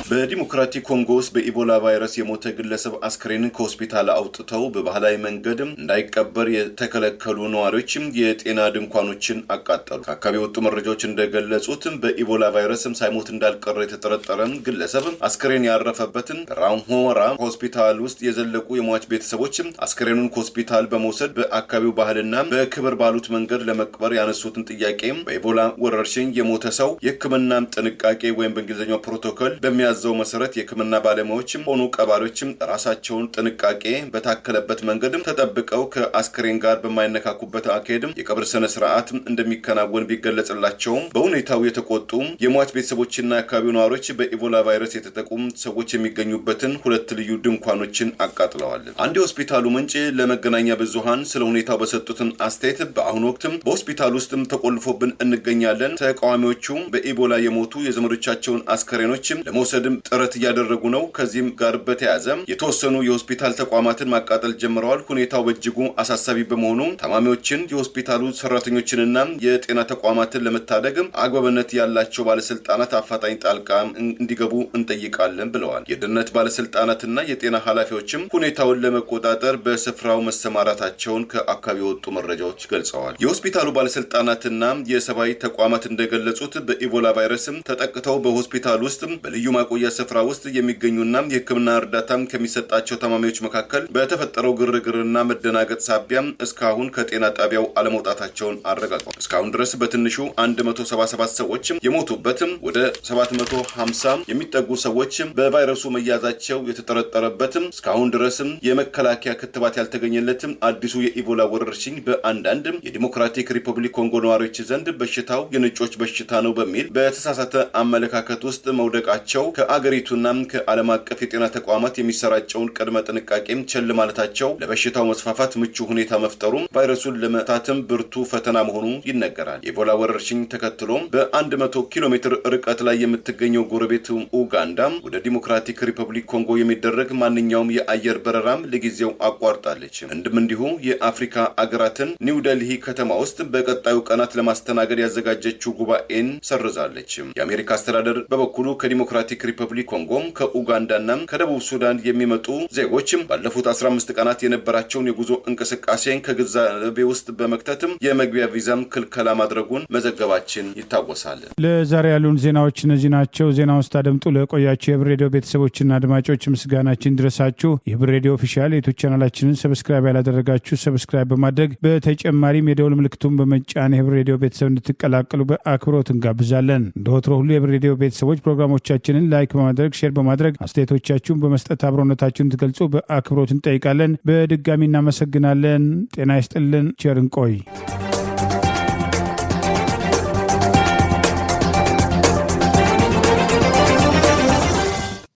Speaker 2: በዲሞክራቲክ ኮንጎ ውስጥ በኢቦላ ቫይረስ የሞተ ግለሰብ አስክሬንን ከሆስፒታል አውጥተው በባህላዊ መንገድ እንዳይቀበር የተከለከሉ ነዋሪዎችም የጤና ድንኳኖችን አቃጠሉ። ከአካባቢ የወጡ መረጃዎች እንደገለጹት በኢቦላ ቫይረስም ሳይሞት እንዳልቀረ የተጠረጠረ ግለሰብ አስክሬን ያረፈበትን ራምሆራ ሆስፒታል ውስጥ የዘለቁ የሟች ቤተሰቦችም አስክሬኑን ከሆስፒታል በመውሰድ በአካባቢው ባህልና በክብር ባሉት መንገድ ለመቅበር ያነሱትን ጥያቄ በኢቦላ ወረርሽኝ የሞተ ሰው የሕክምና ጥንቃቄ ወይም በእንግሊዝኛው ፕሮቶኮል በሚያ ዘው መሰረት የሕክምና ባለሙያዎችም ሆኑ ቀባሪዎችም ራሳቸውን ጥንቃቄ በታከለበት መንገድም ተጠብቀው ከአስክሬን ጋር በማይነካኩበት አካሄድም የቀብር ስነ ስርዓት እንደሚከናወን ቢገለጽላቸውም በሁኔታው የተቆጡ የሟች ቤተሰቦችና የአካባቢው ነዋሪዎች በኢቦላ ቫይረስ የተጠቁ ሰዎች የሚገኙበትን ሁለት ልዩ ድንኳኖችን አቃጥለዋል። አንድ የሆስፒታሉ ምንጭ ለመገናኛ ብዙሃን ስለ ሁኔታው በሰጡትን አስተያየት በአሁኑ ወቅትም በሆስፒታል ውስጥም ተቆልፎብን እንገኛለን። ተቃዋሚዎቹ በኢቦላ የሞቱ የዘመዶቻቸውን አስክሬኖችም ለመውሰድ ጥረት እያደረጉ ነው። ከዚህም ጋር በተያያዘ የተወሰኑ የሆስፒታል ተቋማትን ማቃጠል ጀምረዋል። ሁኔታው በእጅጉ አሳሳቢ በመሆኑ ታማሚዎችን፣ የሆስፒታሉ ሰራተኞችንና የጤና ተቋማትን ለመታደግ አግባብነት ያላቸው ባለስልጣናት አፋጣኝ ጣልቃ እንዲገቡ እንጠይቃለን ብለዋል። የደህንነት ባለስልጣናትና የጤና ኃላፊዎችም ሁኔታውን ለመቆጣጠር በስፍራው መሰማራታቸውን ከአካባቢ የወጡ መረጃዎች ገልጸዋል። የሆስፒታሉ ባለስልጣናትና የሰብአዊ ተቋማት እንደገለጹት በኢቦላ ቫይረስም ተጠቅተው በሆስፒታል ውስጥ በልዩ ማቆያ ስፍራ ውስጥ የሚገኙና የሕክምና እርዳታ ከሚሰጣቸው ታማሚዎች መካከል በተፈጠረው ግርግርና መደናገጥ ሳቢያ እስካሁን ከጤና ጣቢያው አለመውጣታቸውን አረጋግጠዋል። እስካሁን ድረስ በትንሹ 177 ሰዎች የሞቱበት፣ ወደ 750 የሚጠጉ ሰዎች በቫይረሱ መያዛቸው የተጠረጠረበት፣ እስካሁን ድረስ የመከላከያ ክትባት ያልተገኘለት አዲሱ የኢቦላ ወረርሽኝ በአንዳንድ የዲሞክራቲክ ሪፐብሊክ ኮንጎ ነዋሪዎች ዘንድ በሽታው የነጮች በሽታ ነው በሚል በተሳሳተ አመለካከት ውስጥ መውደቃቸው ከአገሪቱና ከዓለም አቀፍ የጤና ተቋማት የሚሰራጨውን ቅድመ ጥንቃቄም ቸል ማለታቸው ለበሽታው መስፋፋት ምቹ ሁኔታ መፍጠሩም ቫይረሱን ለመታትም ብርቱ ፈተና መሆኑ ይነገራል። የኢቦላ ወረርሽኝ ተከትሎ በ100 ኪሎ ሜትር ርቀት ላይ የምትገኘው ጎረቤት ኡጋንዳ ወደ ዲሞክራቲክ ሪፐብሊክ ኮንጎ የሚደረግ ማንኛውም የአየር በረራም ለጊዜው አቋርጣለች። እንዲሁ የአፍሪካ አገራትን ኒው ዴልሂ ከተማ ውስጥ በቀጣዩ ቀናት ለማስተናገድ ያዘጋጀችው ጉባኤን ሰርዛለች። የአሜሪካ አስተዳደር በበኩሉ ከዲሞክራቲክ ሪፐብሊክ ኮንጎም ከኡጋንዳና ከደቡብ ሱዳን የሚመጡ ዜጎች ባለፉት 15 ቀናት የነበራቸውን የጉዞ እንቅስቃሴን ከግንዛቤ ውስጥ በመክተትም የመግቢያ ቪዛም ክልከላ ማድረጉን መዘገባችን ይታወሳል።
Speaker 1: ለዛሬ ያሉን ዜናዎች እነዚህ ናቸው። ዜናውን ስታደምጡ ለቆያችሁ የህብር ሬዲዮ ቤተሰቦችና አድማጮች ምስጋናችን ድረሳችሁ። የህብር ሬዲዮ ኦፊሻል የዩቲዩብ ቻናላችንን ሰብስክራይብ ያላደረጋችሁ ሰብስክራይብ በማድረግ በተጨማሪም የደውል ምልክቱን በመጫን የህብር ሬዲዮ ቤተሰብ እንድትቀላቀሉ በአክብሮት እንጋብዛለን። እንደ ወትሮ ሁሉ የህብር ሬዲዮ ቤተሰቦች ፕሮግራሞቻችንን ላይክ በማድረግ ሼር በማድረግ አስተያየቶቻችሁን በመስጠት አብሮነታችሁን ትገልጹ በአክብሮት እንጠይቃለን። በድጋሚ እናመሰግናለን። ጤና ይስጥልን። ቸር እንቆይ።